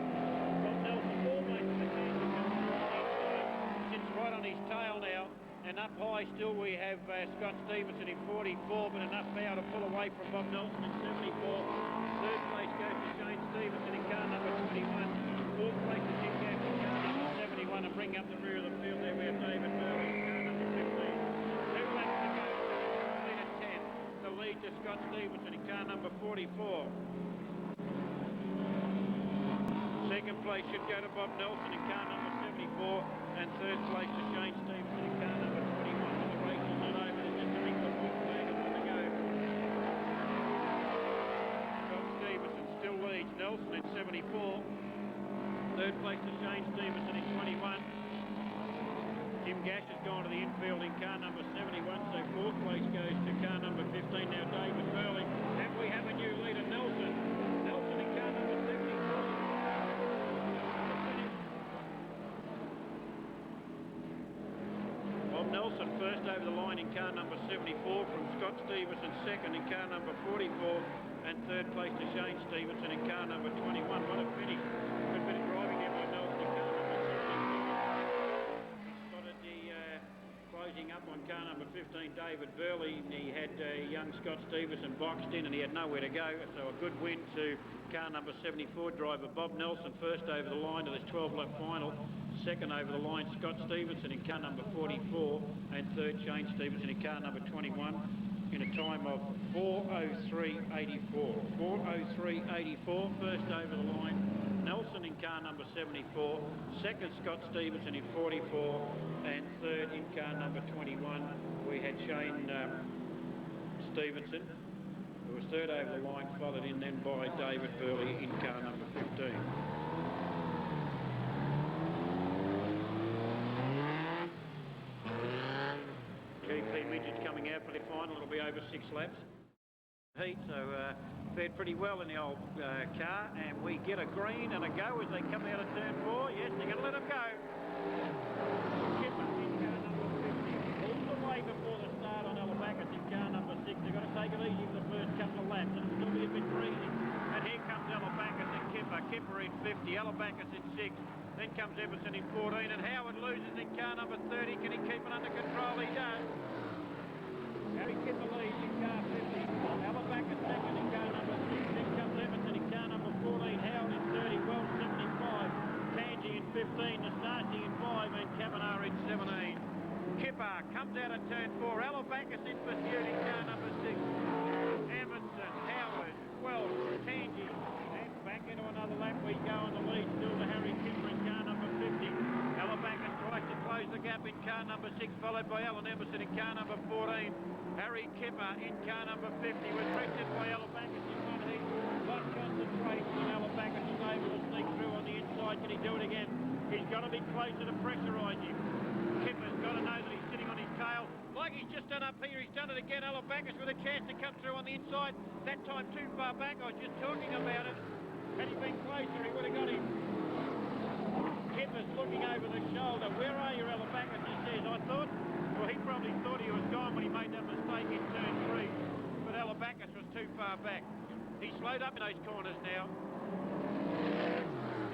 Bob Nelson almost in the chance to come through on the inside. Sits right on his tail now. And up high still we have Scott Stevenson in 44, but enough power to pull away from Bob Nelson in 74. Third place goes to Shane Stevenson in car number 21. Fourth place to Jim Gash in car number 71, and bring up the rear of the field there we have David Burley in car number 15. 2 laps to go, lead at 10. The lead to Scott Stevenson in car number 44. Second place should go to Bob Nelson in car number 74, and third place to Shane Stevenson in car number 21. But the race is not over, there's just a ring of blue flag and one to go. Scott Stevenson still leads Nelson in 74. Third place to Shane Stevenson in 21. Jim Gash has gone to the infield in car number 71, so fourth place goes to car number 15 now, David Burley. And we have a new leader, Nelson. Nelson in car number 74. Bob Nelson first over the line in car number 74 from Scott Stevenson second in car number 44, and third place to Shane Stevenson in car number 21. What a finish. Good bit of driving there by Nelson in car number 74. Spotted the closing up on car number 15, David Burley. He had young Scott Stevenson boxed in and he had nowhere to go, so a good win to car number 74 driver Bob Nelson, first over the line to this 12 lap final. Second over the line Scott Stevenson in car number 44, and third Shane Stevenson in car number 21 in a time of 4:03.84. 4:03.84, first over the line Nelson in car number 74, second Scott Stevenson in 44, and third in car number 21 we had Shane Stevenson, who was third over the line, followed in then by David Burley in car number 15. GP midgets coming out for the final. It'll be over 6 laps. Heat, so fared pretty well in the old car, and we get a green and a go as they come out of turn 4. Yes, they're going to let them go. take it easy for the first couple of laps. It'll still be a bit breezy. And here comes Alabacus and Kipper in 50, Alabacus in 6. Then comes Everson in 14, and Howard loses in car number 30. Can he keep it under control? He does. Harry Kipper leads in car 50. Alabacus second in car number 6. Then comes Everson in car number 14. Howard in 30. Wells 75. Tangi in 15. Nastasi in 5. And Kavanagh in 17. Kipper comes out of turn 4. Alabacus in pursuit in car number 6. Everson, Howard, Wells, Tangi. And back into another lap we go on the lead. Still to Harry Kipper in car number 50. Alabacus tries to close the gap in car number 6, followed by Alan Emerson in car number 14. Harry Kipper in car number 50 was pressured by Alabacus in one heat. Lost concentration, and Alabacus was able to sneak through on the inside. Can he do it again? He's got to be closer to pressurise him. Kipper's got to know that he's sitting on his tail. Like he's just done up here, he's done it again. Alabacus with a chance to cut through on the inside. That time too far back. I was just talking about it. Had he been closer, he would have got him. Kipper's looking over the shoulder. Where are you, Alabacus? He says, I thought. Well, he probably thought he was gone when he made that mistake in turn 3. But Alabacus was too far back. He's slowed up in those corners now.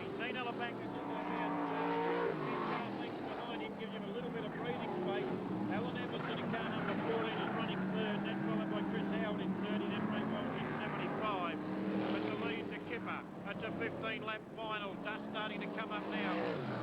He's seen Alabacus about 10 lengths behind him, gives him a little bit of breathing space. Alan Emerson in car number 14 is running third. Then followed by Chris Howard in 30. Then Ray Welsh in 75. But the lead to Kipper. That's a 15-lap final. Dust starting to come up now.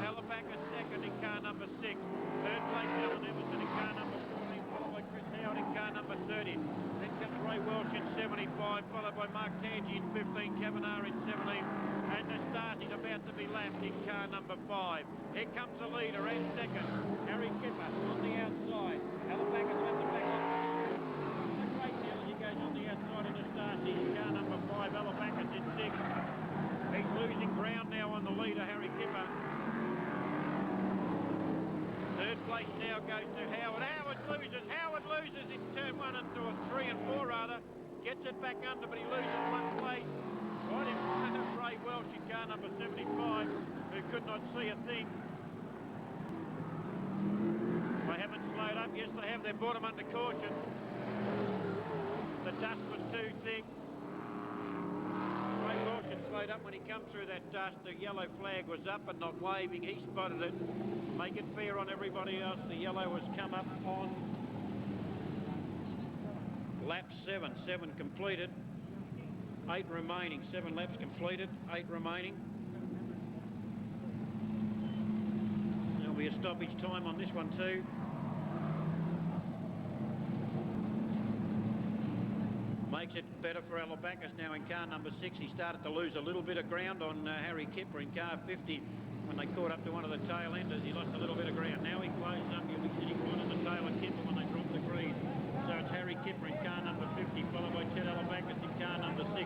Alabacus second in car number 6. Third place Alan Emerson in car number 14, followed by Chris Howard in car number 30. Then comes Ray Welsh in 75, followed by Mark Tangi in 15, Kavanagh in 17. And Nastasi's about to be lapped in car number 5. Here comes the leader and second. Harry Kipper on the outside. Alabacus at the back. A great deal as he goes on the outside of Nastasi in car number 5. Alabacus in 6. He's losing ground now on the leader, Harry Kipper. Third place now goes to Howard. Howard loses in turn 1 and 3 and 4 rather. Gets it back under, but he loses one place. Right in front of Ray Welsh in car number 75, who could not see a thing. They haven't slowed up. Yes, they have. They brought him under caution. The dust was too thick. Ray Welsh had slowed up when he come through that dust. The yellow flag was up and not waving. He spotted it. Make it fair on everybody else. The yellow has come up on lap 7. 7 completed. 8 remaining. 7 laps completed. 8 remaining. There'll be a stoppage time on this one too. Makes it better for Alabacus now in car number 6. He started to lose a little bit of ground on Harry Kipper in car 50. When they caught up to one of the tail enders, he lost a little bit of ground. Now he closes up. He'll be sitting right on the tail of Kipper when they drop the green. So it's Harry Kipper in car number 50, followed by Ted Alabacus in car number 6.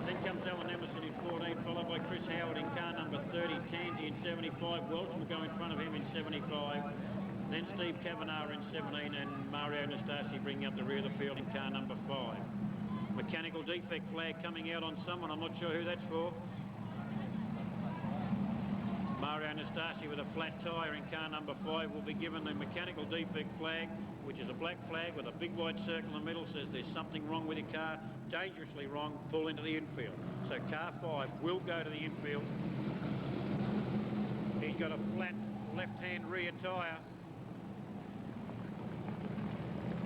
Then comes Alan Emerson in 14, followed by Chris Howard in car number 30, Tangi in 75. Welch will go in front of him in 75. Then Steve Kavanagh in 17 and Mario Nastasi bringing up the rear of the field in car number 5. Mechanical defect flag coming out on someone. I'm not sure who that's for. Mario Nastasi with a flat tyre in car number 5 will be given the mechanical defect flag, which is a black flag with a big white circle in the middle. Says there's something wrong with your car, dangerously wrong, pull into the infield. So car 5 will go to the infield. He's got a flat left-hand rear tyre.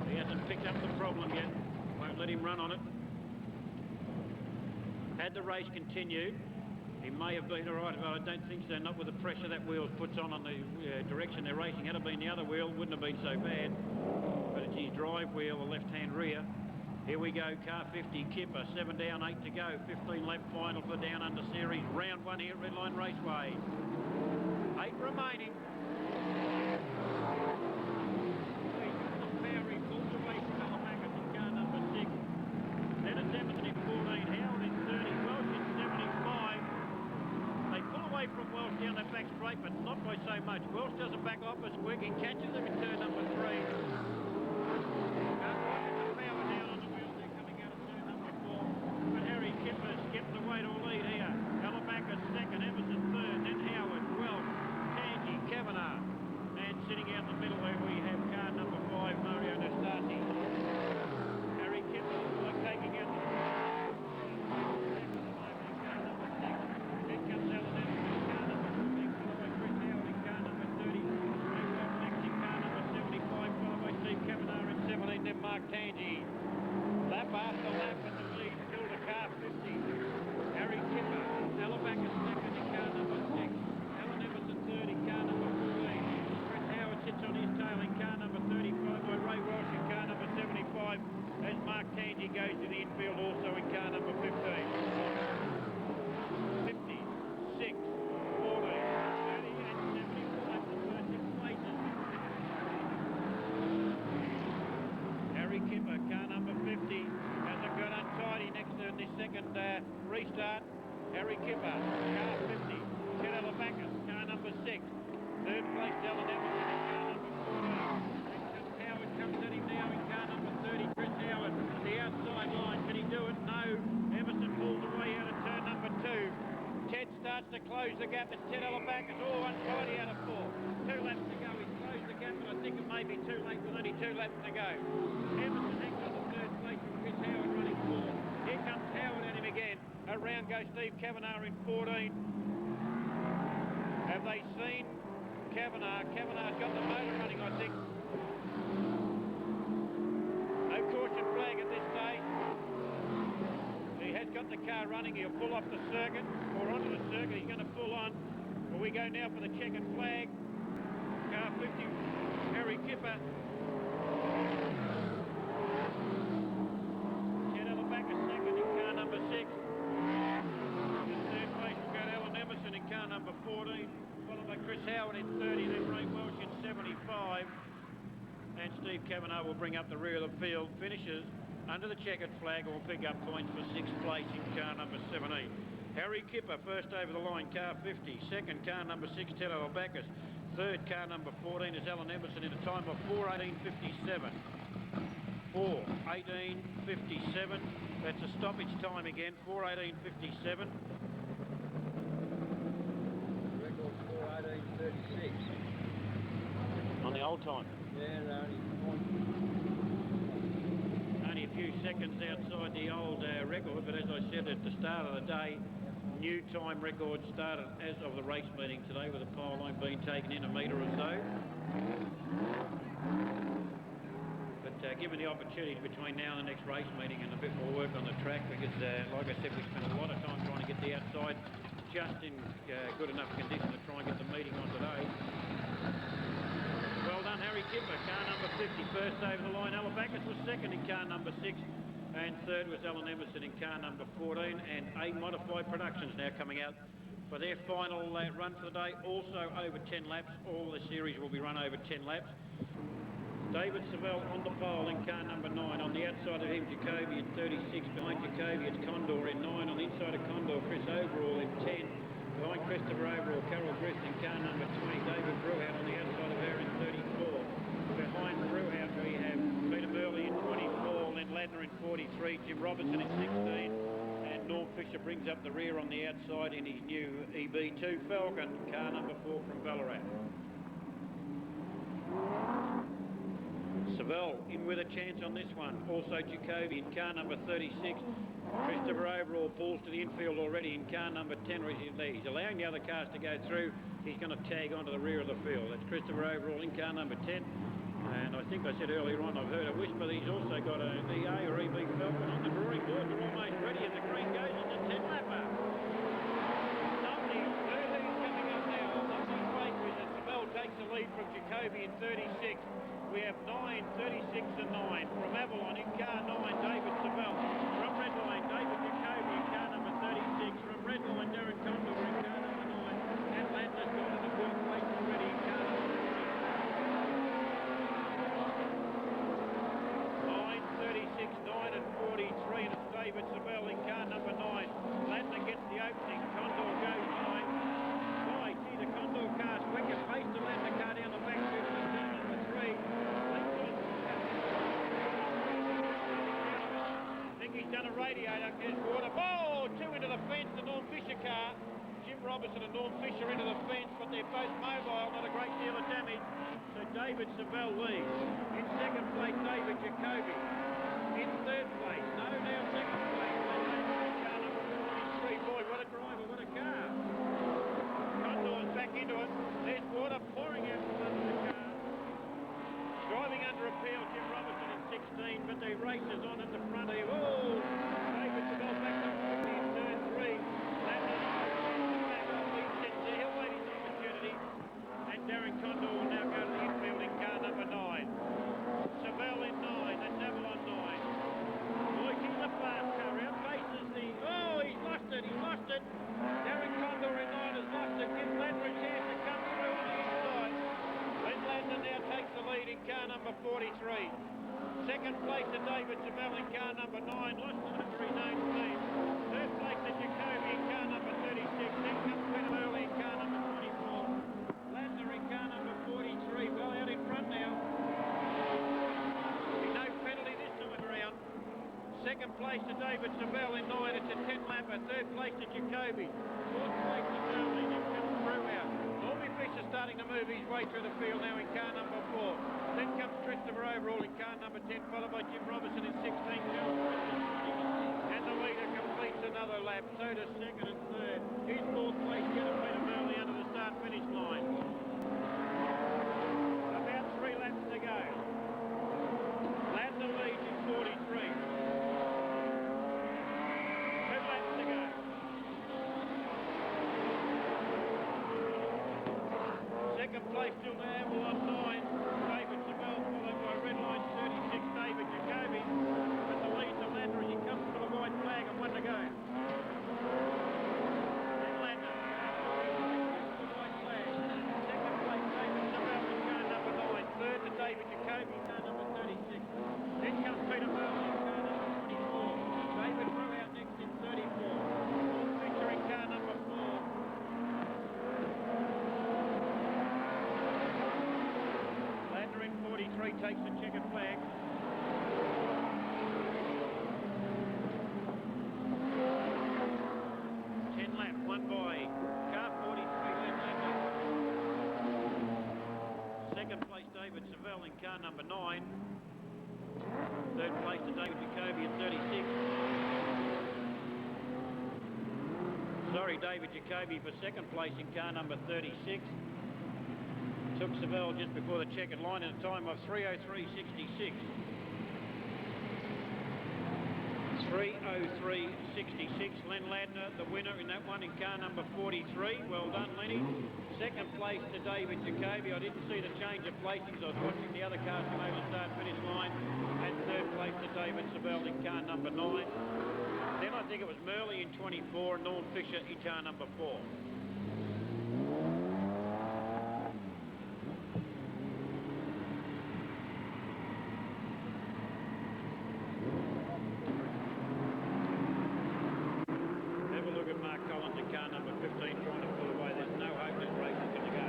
He hasn't picked up the problem yet. Won't let him run on it. Had the race continued, he may have been all right, but I don't think so, not with the pressure that wheel puts on the direction they're racing. Had it been the other wheel, wouldn't have been so bad. But it's his drive wheel, the left-hand rear. Here we go, car 50, Kipper, 7 down, 8 to go. 15-lap final for Down Under Series. Round 1 here at Redline Raceway. 8 remaining. Barry pulls away from Alabacus in car number 6. Then it's Everton in 14, Howard in 30, Welsh in 75. They pull away from Welsh down that back straight, but not by so much. Welsh doesn't back off as quick. He catches them in turn number 3. Can't quite get the power down on the wheels. They're coming out of turn number 4. But Harry Kipper skipped the way to a lead here. Alabacus second, Everson third, then Howard, Welsh, Tangi, Kavanagh. And sitting out in the middle where we have car number 5, Mario Nastasi. Harry Kipper restart. Harry Kipper, car 50. Ted Alabacus, car number 6. Third place, Alan Emerson in car number 14. Then comes Howard, comes at him now in car number 30. Chris Howard, the outside line. Can he do it? No. Emerson pulls away out of turn number 2. Ted starts to close the gap. It's Ted Alabacus. Oh, untidy out of 4. 2 laps to go. He's closed the gap, but I think it may be too late with only 2 laps to go. Emerson hangs on the third place from Chris Howard running 4. Here comes Howard at him again. Around goes Steve Kavanagh in 14. Have they seen Kavanagh? Kavanagh's got the motor running, I think. No caution flag at this stage. He has got the car running. He'll pull off the circuit or onto the circuit. He's going to pull on. Well, we go now for the checkered flag. Car 50, Harry Kipper. Ted Alabacus second in car number 6. In third place we've got Alan Emerson in car number 14, followed by Chris Howard in 30, then Ray Welsh in 75. And Steve Kavanagh will bring up the rear of the field. Finishes under the checkered flag or will pick up points for 6th place in car number 17. Harry Kipper first over the line, car 50. Second, car number 6, Ted Alabacus. Third, car number 14 is Alan Emerson in a time of 4:18.57. 4:18.57. That's a stoppage time again, 4:18.57. Record 4:18.36. On the old time. Yeah, Only a few seconds outside the old record, but as I said at the start of the day, new time record started as of the race meeting today, with a pole line being taken in a metre or so. But given the opportunity between now and the next race meeting and a bit more work on the track, because like I said, we spent a lot of time trying to get the outside just in good enough condition to try and get the meeting on today. Well done, Harry Kipper, car number 50, first over the line. Alabacus was second in car number 6, and third was Alan Emerson in car number 14. And A Modified Productions now coming out for their final run for the day, also over 10 laps. All the series will be run over 10 laps. David Savell on the pole in car number 9. On the outside of him, Jacoby in 36. Behind Jacoby, it's Condor in 9. On the inside of Condor, Chris Overall in 10. Behind Christopher Overall, Carol Grist in car number 20. David Brewhout on the outside of her in 34. Behind Brewhout, we have Peter Burley in 24. Len Ladner in 43. Jim Robertson in 16. And Norm Fisher brings up the rear on the outside in his new EB2 Falcon, car number 4 from Ballarat. Savell in with a chance on this one. Also Jacoby in car number 36. Christopher Overall pulls to the infield already in car number 10. He's allowing the other cars to go through. He's going to tag onto the rear of the field. That's Christopher Overall in car number 10. And I think I said earlier on, I've heard a whisper that he's also got an EA or EB Falcon on the drawing board. They're almost ready, and the green goes into 10-lapper. Lovely, Burley's coming up now. Lovely breakers as Savell takes the lead from Jacoby in 36. We have 9, 36 and 9. From Avalon in car 9, David Savell. From Redline, David Jacoby in car number 36. From Redline, Darren Condor in car number 9. Atlanta's got in the fourth place already in car number 9, 36, 9 and 43. And it's David Savell in car number 9. Ladner gets the opening. Condor goes high. Why, gee, the Condor car's quicker. Pace the Ladner car down the back straight in car number 3. He's done a radiator, there's water. Oh, 2 into the fence, the Norm Fisher car. Jim Robertson and Norm Fisher into the fence, but they're both mobile, not a great deal of damage. So David Savell leads. In second place, David Jacoby. In third place, no, now second place, car number 43. Boy, what a driver, what a car. Condor's back into it. There's water pouring out from under the car. Driving under appeal, Jim Robertson in 16, but the race is on at the front of him. Oh, David Savell back up quickly in turn 3. He'll wait his opportunity. And Darren Condor will now go to the infield in car number 9. Savell in 9, that's Avalon 9. Boy, he's a fast car, outpaces the... Oh, he's lost it. Darren Condor in 9 has lost it. Gives Ladner a chance to come through on the inside. Len Ladner now takes the lead in car number 43. Second place to David Savell in car number 9, lost to under his own team. Third place place to Jacoby in car number 36. Then comes Peter Early in car number 24. Ladner in car number 43. Well out in front now. No penalty this time around. Second place to David Savell in 9. It's a 10-lapper. Third place to Jacoby. Fourth place to Early. Then comes Brew out. Normie Fisher starting to move his way through the field now in car number 4. Then comes Christopher Overall in car number 10, followed by Jim Robertson in 16. And the leader completes another lap. So does second and third. His fourth place going to Peter Early under the start-finish line. About 3 laps to go. Ladner leads in 43. 2 laps to go. Second place still to Amble on 9. David Savell followed by Redline 36, David Jacoby. But the lead to Ladner as he comes to the white flag and 1 to go. Then Ladner. The white flag. Second place David Savell in car number 9. Third to David Jacoby, car number 36. Then comes Peter Merle in car number 24. David Brew out next in 34. Paul Fisher in car number 4. Ladner in 43 takes the checkered flag. 10 lap, won by car 43, Len Ladner. Second place David Savell in car number 9. Third place to David Jacoby in 36. Sorry, David Jacoby for second place in car number 36. Took Savell just before the checkered line at a time of 3:03.66. 3:03.66. Len Ladner, the winner in that one in car number 43. Well done, Lenny. Second place to David Jacoby. I didn't see the change of placings. I was watching the other cars come over the start-finish line. And third place to David Savell in car number 9. Then I think it was Merley in 24 and Norm Fisher in car number 4. Mark Collins in car number 15 trying to pull away. There's no hope this race is going to go.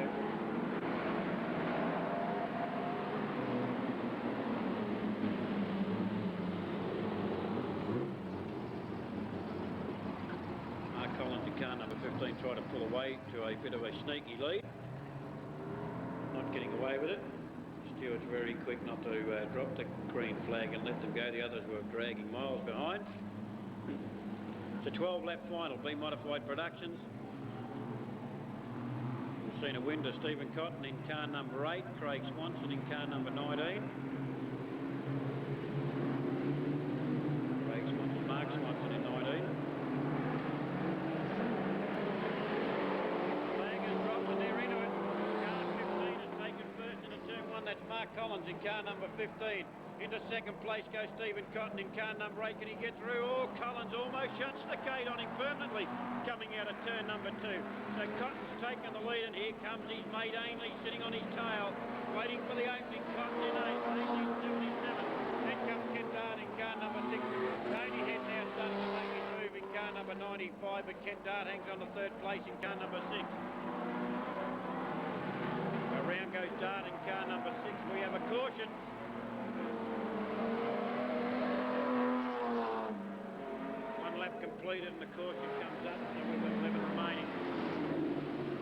Mark Collins in car number 15 trying to pull away to a bit of a sneaky lead. Not getting away with it. Stewart's very quick not to drop the green flag and let them go. The others were dragging miles behind. It's a 12-lap final, B-Modified Productions. We've seen a win to Stephen Cotton in car number 8, Craig Swanson in car number 19. Craig Swanson, Mark Swanson in 19. Flag has dropped and they're into it. Car 15 is taken first into turn 1. That's Mark Collins in car number 15. Into second place goes Stephen Cotton in car number 8. Can he get through? Oh, Collins almost shuts the gate on him permanently coming out of turn number 2. So Cotton's taken the lead, and here comes his mate Ainley sitting on his tail, waiting for the opening. Cotton in 8, Ainley 77. Then comes Ken Dart in car number 6. Tony Head now starting to make his move in car number 95, but Ken Dart hangs on to third place in car number 6. Around goes Dart in car number 6. We have a caution. Lap completed and the caution comes up, so we've got 11 remaining.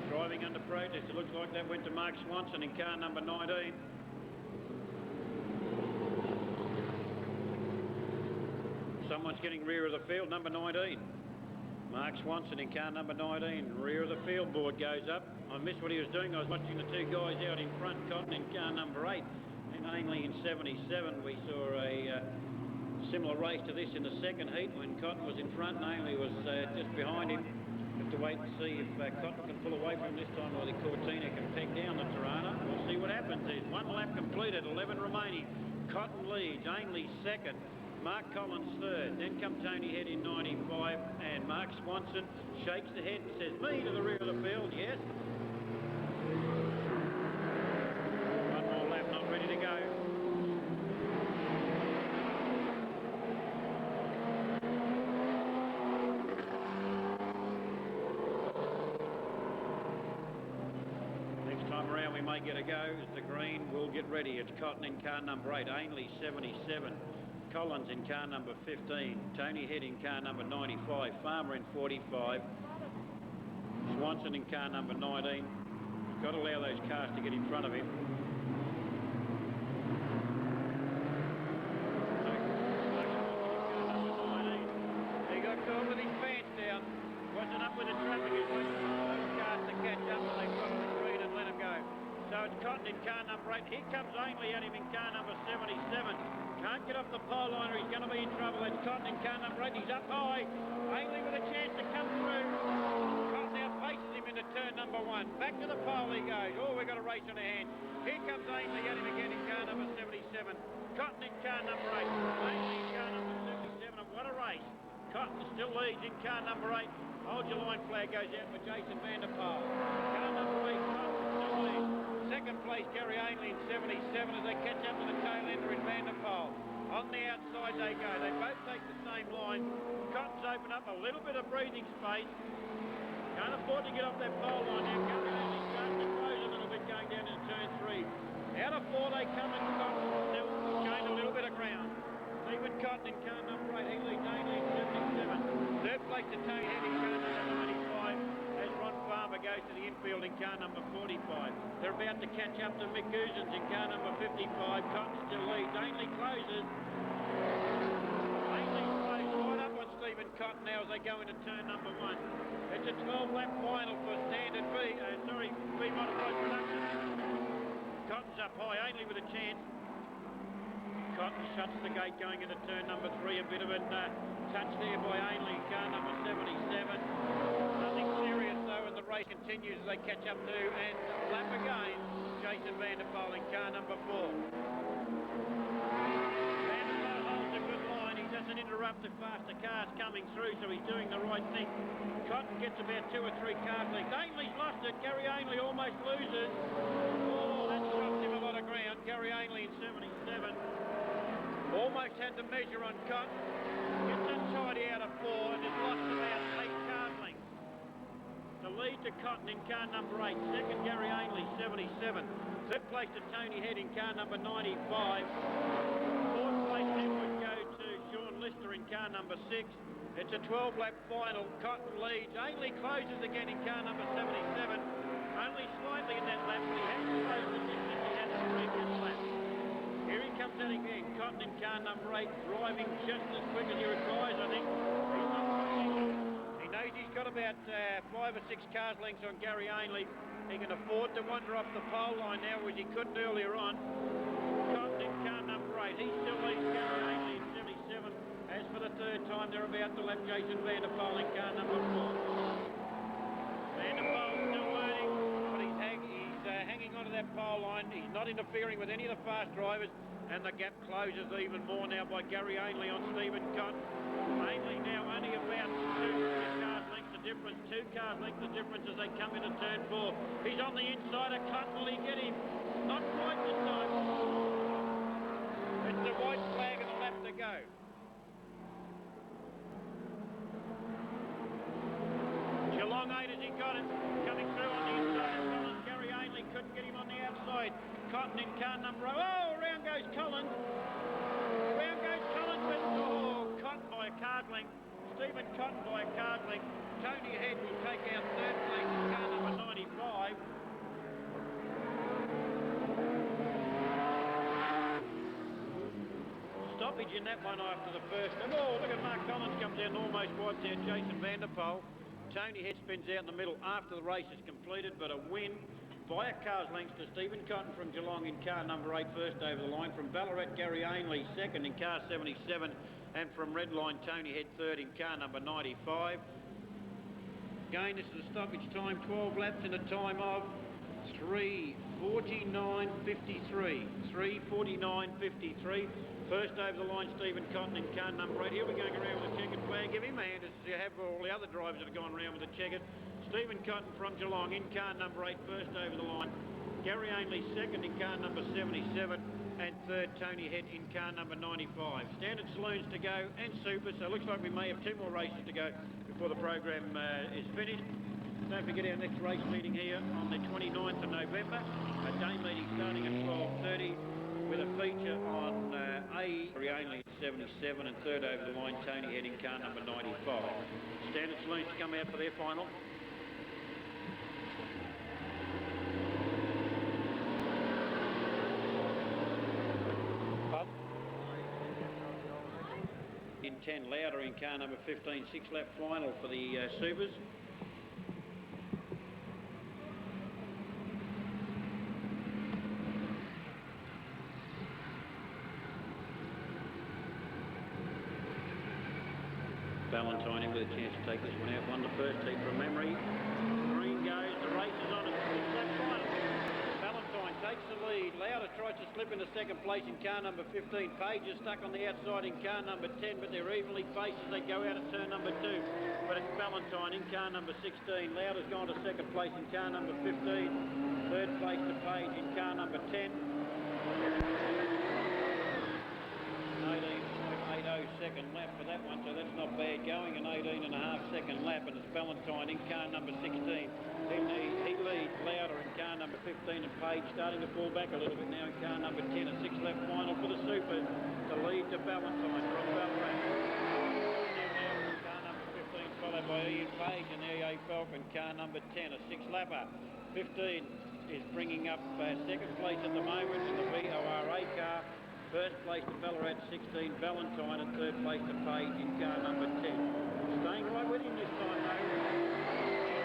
Driving under protest, it looks like that went to Mark Swanson in car number 19. Someone's getting rear of the field, number 19. Mark Swanson in car number 19, rear of the field board goes up. I missed what he was doing. I was watching the two guys out in front, Cotton in car number 8 and Ainley in 77. We saw a similar race to this in the second heat when Cotton was in front and Ainley was just behind him. Have to wait and see if Cotton can pull away from him this time, or the Cortina can peg down the Tirana. We'll see what happens. There's 1 lap completed, 11 remaining. Cotton leads, Ainley second, Mark Collins third. Then come Tony Head in 95 and Mark Swanson shakes the head and says, me to the rear of the field, yes. 1 more lap, not ready to go. time around we may get a go. As the green will get ready. It's Cotton in car number 8, Ainley 77, Collins in car number 15, Tony Head in car number 95, Farmer in 45, Swanson in car number 19. Got to allow those cars to get in front of him. He got caught with his pants down. Wasn't up with the traffic. He waited for those cars to catch up and they got the green and let him go. So it's Cotton in car number 8. Here comes Ainley at him in car number 77. Can't get off the pole line or he's going to be in trouble. It's Cotton in car number 8. He's up high. Ainley with a chance to come through. Cotton now faces him into turn number 1. Back to the pole he goes. Oh, we've got a race on our hands. Here comes Ainley at him again in car number 77. Cotton in car number 8. Ainley in car number 77. And what a race. Cotton still leads in car number 8. Hold your line flag goes out for Jason van der Poel. Car number 8, Cotton still leads. Second place, Gary Ainley in 77 as they catch up to the tail ender in Van der Poel. On the outside they go. They both take the same line. Cotton's open up a little bit of breathing space. Can't afford to get off that pole line now. Gary Ainley starting to close a little bit going down into turn 3. Out of 4 they come and Cotton still gained a little bit of ground. Stephen Cotton in car number 8. He leads Ainley in 77. Third place to Tony Head in car number 95. As Ron Farmer goes to the infield in car number 45. They're about to catch up to Mick Goosens in car number 55. Cotton still leads. Ainley closes. Ainley's closed right up on Stephen Cotton now as they go into turn number 1. It's a 12-lap final for Standard B Modified Production. Cotton's up high. Ainley with a chance. Cotton shuts the gate going into turn number 3. A bit of a touch there by Ainley in car number 77. Nothing serious though, and the race continues as they catch up to and lap again Jason van der Poel in car number 4. Van der Poel holds a good line. He doesn't interrupt the faster cars coming through, so he's doing the right thing. Cotton gets about 2 or 3 cars lengths. Ainley's lost it. Gary Ainley almost loses. Oh, that drops him a lot of ground. Gary Ainley in 77. Almost had the measure on Cotton. Gets untidy out of 4 and has lost about 8 cars lengths. The lead to Cotton in car number 8. Second, Gary Ainley, 77. Third place to Tony Head in car number 95. Fourth place then would go to Sean Lister in car number 6. It's a 12-lap final. Cotton leads. Ainley closes again in car number 77. Only slightly in that lap, but he has closed the distance he had in the previous lap. Here he comes at again. Cotton in car number 8, driving just as quick as he requires, I think. He's not pushing. He knows he's got about 5 or 6 cars lengths on Gary Ainley. He can afford to wander off the pole line now, which he couldn't earlier on. Cotton in car number 8. He still leads Gary Ainley in 77. As for the third time, they're about to lap Jason van der Poel in car number 4. Van der Poel still learning, but he's hanging onto that pole line. He's not interfering with any of the fast drivers, and the gap closes even more now by Gary Ainley on Stephen Cotton. Ainley now only about 2 cars lengths the difference, 2 cars lengths the difference as they come into turn 4. He's on the inside of Cotton. Will he get him? Not quite this time. It's the white flag and a lap to go. Geelong 8 as he got it, coming through on the inside of Collins. Gary Ainley couldn't get him on the outside. Cotton in car number 8. Oh, around goes Collins. Around goes Collins, but Cotton by a card length. Stephen Cotton by a card length. Tony Head will take out third place in car number 95. Stoppage in that one after the first. Oh, look at Mark Collins comes out and almost wipes out Jason van der Poel. Tony Head spins out in the middle after the race is completed, but a win by a car's length to Stephen Cotton from Geelong in car number 8, first over the line. From Ballarat, Gary Ainley, second in car 77. And from Redline, Tony Head, third in car number 95. Again, this is a stoppage time, 12 laps in a time of 3:49.53. 3:49.53. First over the line, Stephen Cotton in car number 8. He'll be going around with a checkered flag. Give him a hand as you have all the other drivers that have gone around with a checkered. Stephen Cotton from Geelong in car number 8, first over the line. Gary Ainley second in car number 77. And third, Tony Head in car number 95. Standard saloons to go and super, so it looks like we may have 2 more races to go before the program is finished. Don't forget our next race meeting here on the 29th of November. A day meeting starting at 12:30 with a feature on A only 77 and third over the line Tony heading car number 95. Standard Saloons to come out for their final. In 10 louder in car number 15, 6-lap final for the Supers. Valentine in with a chance to take this one out. Won the first heat from memory. Green goes, the race is on its 6-lap final. Valentine takes the lead. Lauder tries to slip into second place in car number 15. Page is stuck on the outside in car number 10, but they're evenly faced as they go out at turn number 2. But it's Valentine in car number 16. Lauder's gone to second place in car number 15. Third place to Page in car number 10. 18.80 second lap for that one, so that's not bad going. An 18.5 second lap, and it's Valentine in car number 16. He leads Lauder in car number 15, and Page starting to fall back a little bit now in car number 10. A 6-lap final for the Supers to lead to Valentine from Ballarat. Car number 15 followed by Ian Page and EA Falcon, car number 10, a 6-lapper. 15 is bringing up second place at the moment in the VORA car. First place to Ballarat 16, Valentine, and third place to Page in car number 10. Staying right with him this time though.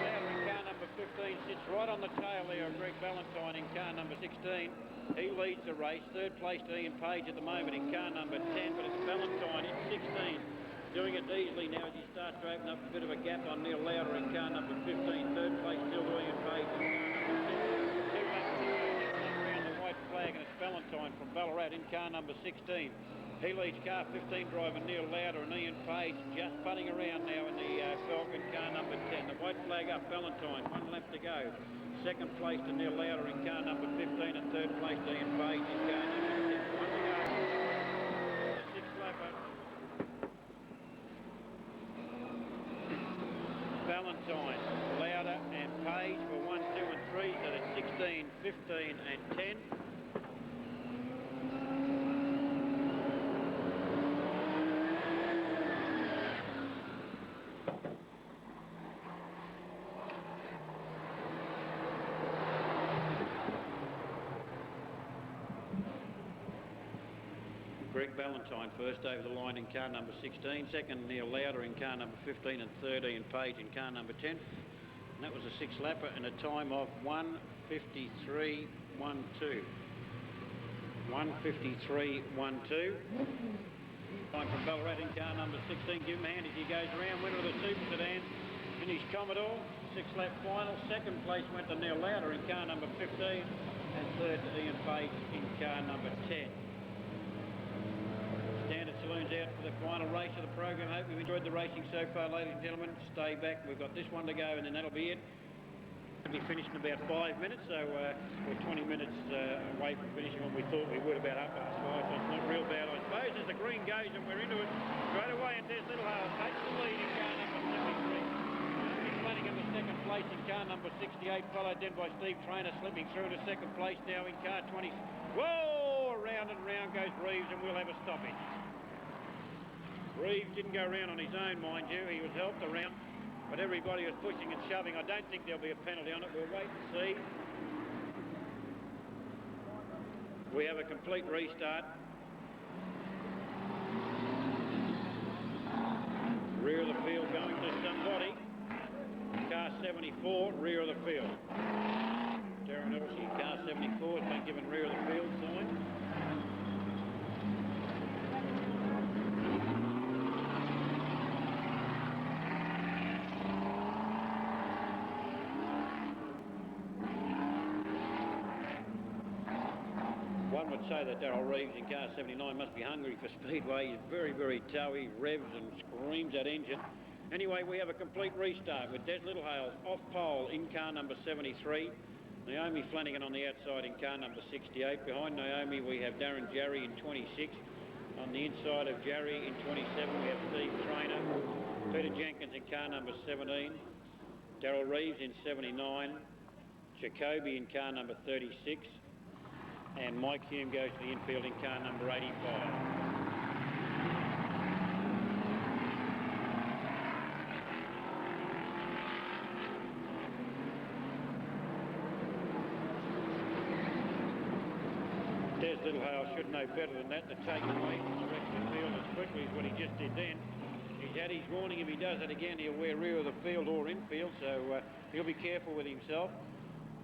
Lauder in car number 15 sits right on the tail there of Greg Valentine in car number 16. He leads the race. Third place to Ian Page at the moment in car number 10, but it's Valentine in 16. Doing it easily now as he starts to open up a bit of a gap on Neil Lauder in car number 15. Third place still to Ian Page in car number 10. Flag, and it's Valentine from Ballarat in car number 16. He leads car 15 driver Neil Lauder, and Ian Page just putting around now in the Falcon car number 10. The white flag up, Valentine, 1 lap to go. Second place to Neil Lauder in car number 15, and third place to Ian Page in car number 10. 1 to go. 6-lapper. Valentine, Lauder and Page for 1, 2 and 3, so that's 16, 15 and 10. Greg Valentine first over the line in car number 16, second Neil Lauder in car number 15, and 13 Page in car number 10. And that was a 6-lapper and a time of 1:53.12. 1:53.12. Time from Ballarat in car number 16. Give him a hand as he goes around. Winner of the Super Sedan, finished Commodore. 6-lap final. Second place went to Neil Lauder in car number 15, and third to Ian Page in car number 10. Standard Saloons out for the final race of the program. Hope you've enjoyed the racing so far, ladies and gentlemen. Stay back. We've got this one to go, and then that'll be it. We'll be finished in about 5 minutes, so we're 20 minutes away from finishing what we thought we would, about 5:30. So it's not real bad, I suppose. As the green goes and we're into it straight away, and there's Littlehale takes the lead in car number 73. Flanagan in second place in car number 68, followed then by Steve Traynor, slipping through to second place now in car 20. Whoa! Round and round goes Reeves, and we'll have a stoppage. Reeves didn't go around on his own, mind you. He was helped around, but everybody was pushing and shoving. I don't think there'll be a penalty on it. We'll wait and see. We have a complete restart. Rear of the field going to somebody. Car 74, rear of the field. Darren Elsie, car 74 has been given rear of the field sign. One would say that Darryl Reeves in car 79 must be hungry for speedway. He's very, very towy, revs and screams that engine. Anyway, we have a complete restart with Des Littlehale off pole in car number 73. Naomi Flanagan on the outside in car number 68. Behind Naomi we have Darren Jarry in 26. On the inside of Jarry in 27 we have Steve Traynor. Peter Jenkins in car number 17. Darryl Reeves in 79, Jacoby in car number 36, and Mike Hume goes to the infield in car number 85. Des Littlehale should know better than that to take it away from the rest of the field as quickly as what he just did then. He's had his warning. If he does that again, he'll wear rear of the field or infield, so he'll be careful with himself.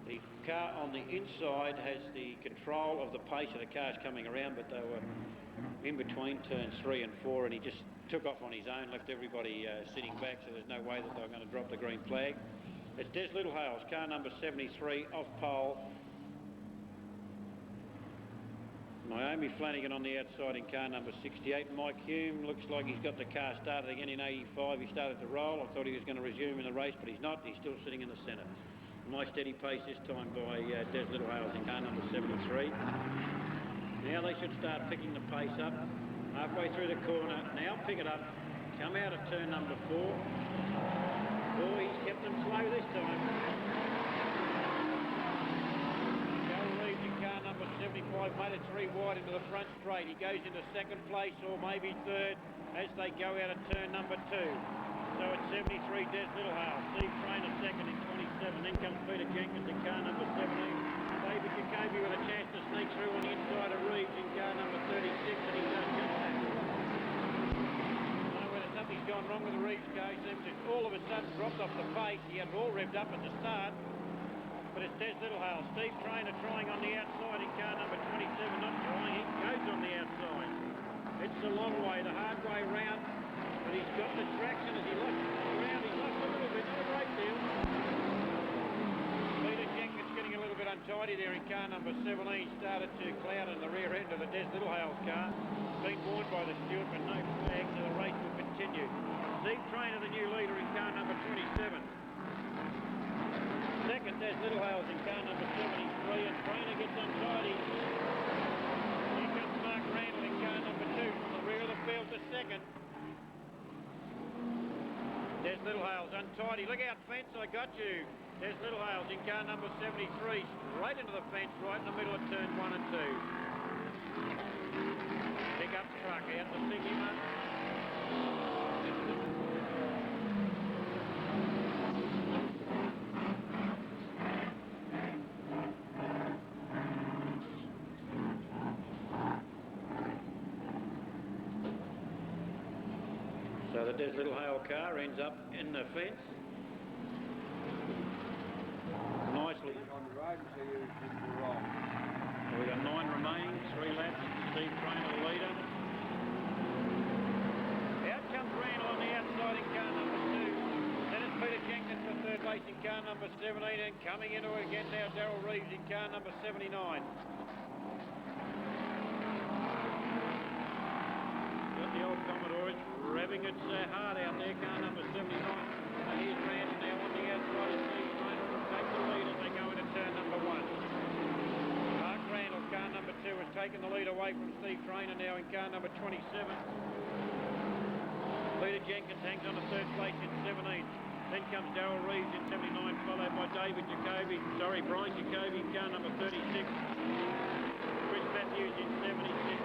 The car on the inside has the control of the pace of the cars coming around, but they were in between turns 3 and 4, and he just took off on his own, left everybody sitting back, so there's no way that they were going to drop the green flag. It's Des Littlehale's car number 73 off pole. Naomi Flanagan on the outside in car number 68. Mike Hume looks like he's got the car started again in 85. He started to roll. I thought he was going to resume in the race, but he's not. He's still sitting in the centre. Nice steady pace this time by Des Littlehale in car number 73. Now they should start picking the pace up. Halfway through the corner. Now pick it up. Come out of turn number 4. Oh, he's kept them slow this time. Car number 75 made it 3 wide into the front straight. He goes into second place or maybe third as they go out of turn number 2. So it's 73 Des Littlehale. Steve Trainer second in 27. Then comes Peter Jenkins in car number 17. David Jacoby with a chance to sneak through on the inside of Reeves in car number 36, and he's done just that. I don't know whether something's gone wrong with the Reeves car. He seems to all of a sudden dropped off the pace. He had it all revved up at the start. But it's Des Littlehale. Steve Trainer trying on the outside in car number 27. Not trying, he goes on the outside. It's a long way, the hard way round. But he's got the traction as he lost around. He's lost a little bit, not a great deal. Peter Jenkins getting a little bit untidy there in car number 17. Started to cloud in the rear end of the Des Littlehale's car. Been warned by the steward, but no flag, so the race will continue. Steve Trainer, the new leader in car number 27. Second, Des Littlehale's in car number 73, and Trainer gets untidy. Here comes Mark Randall in car number 2 from the rear of the field to second. Des Littlehale's untidy. Look out, fence, I got you. Des Littlehale's in car number 73, straight into the fence, right in the middle of turn 1 and 2. Pick up truck out the Sigma. So the Des Littlehale car ends up in the fence. Nicely. On the road until you were wrong. We've got 9 remaining, 3 laps. Steve Trainer the leader. Out comes Randall on the outside in car number 2. Then it's Peter Jenkins for third place in car number 17, and coming into it again now Darryl Reeves in car number 79. The old Commodore is revving its heart out there, car number 79. And here's Randall now on the outside of Steve Trainer will take the lead as they go into turn number 1. Mark Randall, car number 2, has taken the lead away from Steve Trainer now in car number 27. Peter Jenkins hangs on to third place in 17. Then comes Darryl Reeves in 79, followed by Brian Jacoby in car number 36. Chris Matthews in 76.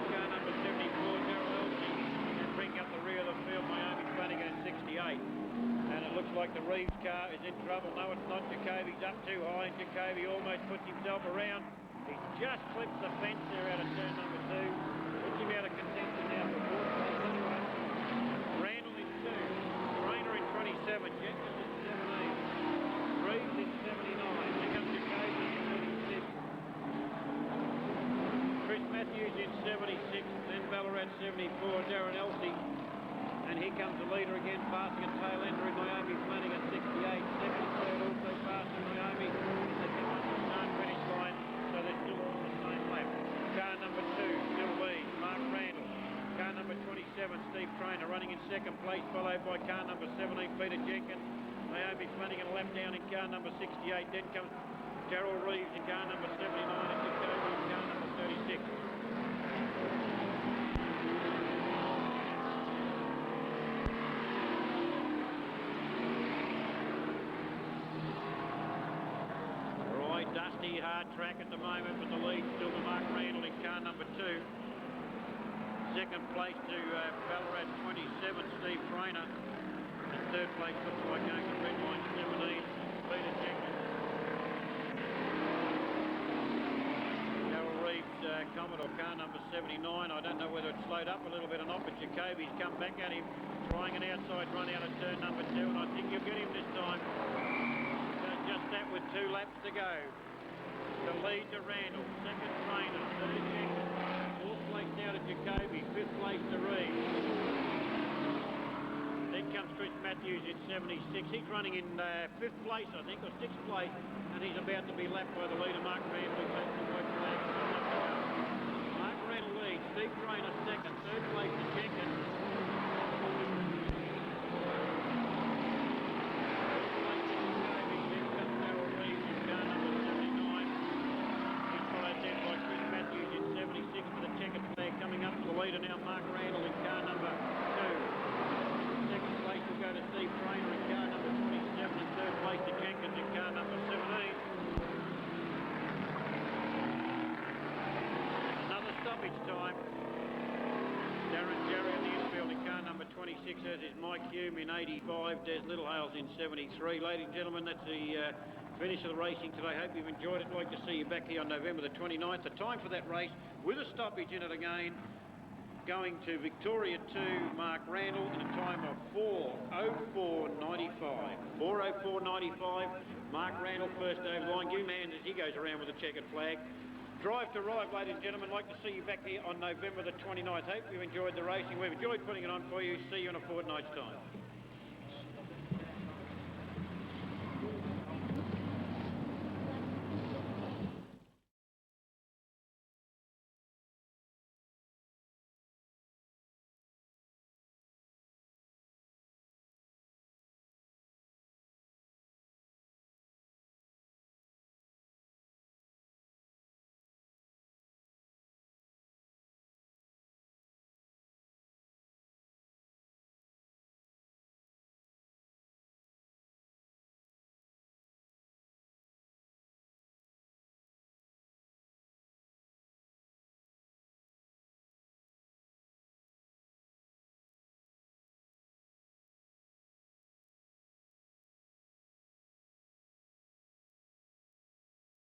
Car number 74, Darryl Elsie, and bring up the rear of the field, Naomi Flanagan at 68. And it looks like the Reeves car is in trouble. No, it's not. Jacoby's up too high, and Jacoby almost puts himself around. He's just clipped the fence there out of turn number 2. Puts him out of contention now for 4th place anyway. Randall in 2, Trainer in 27, Jenkins in 17, Reeves in 79, then comes Jacoby in 36. Chris Matthews in 76, then Ballarat 74, Darren Elsie. And here comes the leader again, passing a tail ender in Naomi Flanagan, 68. Second and third also passing Naomi. They come up to the start finish line, so they're still on the same lap. Car number 2, still leads, Mark Randall. Car number 27, Steve Trainer, running in second place, followed by car number 17, Peter Jenkins. Naomi Flanagan a lap down in car number 68. Then comes Darryl Reeves in car number 79 and Jacoby in car number 36. hard track at the moment, but the lead still to Mark Randall in car number 2. Second place to Ballarat 27, Steve Trainer. And third place looks like going to Redline 17, Peter Jenkins. Darryl Reeves, Commodore car number 79. I don't know whether it's slowed up a little bit or not, but Jacoby's come back at him, trying an outside run out of turn number 2, and I think you'll get him this time. Just that with 2 laps to go. The lead to Randall, second Trainer, third Jenkins, fourth place now to Jacoby, fifth place to Reeves. Then comes Chris Matthews in 76. He's running in 5th place, I think, or 6th place, and he's about to be lapped by the leader, Mark Randall, who takes the white flag. Mark Randall leads, Steve Trainer second, third place to Jenkins. Leader now, Mark Randall in car number 2. Second place will go to Steve Trainer in car number 27, and third place to Jenkins in car number 17. Another stoppage time. Darren Jerry in the infield in car number 26, as is Mike Hume in 85, Des Littlehales in 73. Ladies and gentlemen, that's the finish of the racing today. Hope you've enjoyed it. I'd like to see you back here on November the 29th. The time for that race, with a stoppage in it again, going to Victoria 2, Mark Randall, in a time of 4:04.95. 4:04.95. Mark Randall first over the line. Give him hands as he goes around with a checkered flag. Drive to Arrive, ladies and gentlemen. Like to see you back here on November the 29th. Hope you've enjoyed the racing. We've enjoyed putting it on for you. See you in a fortnight's time.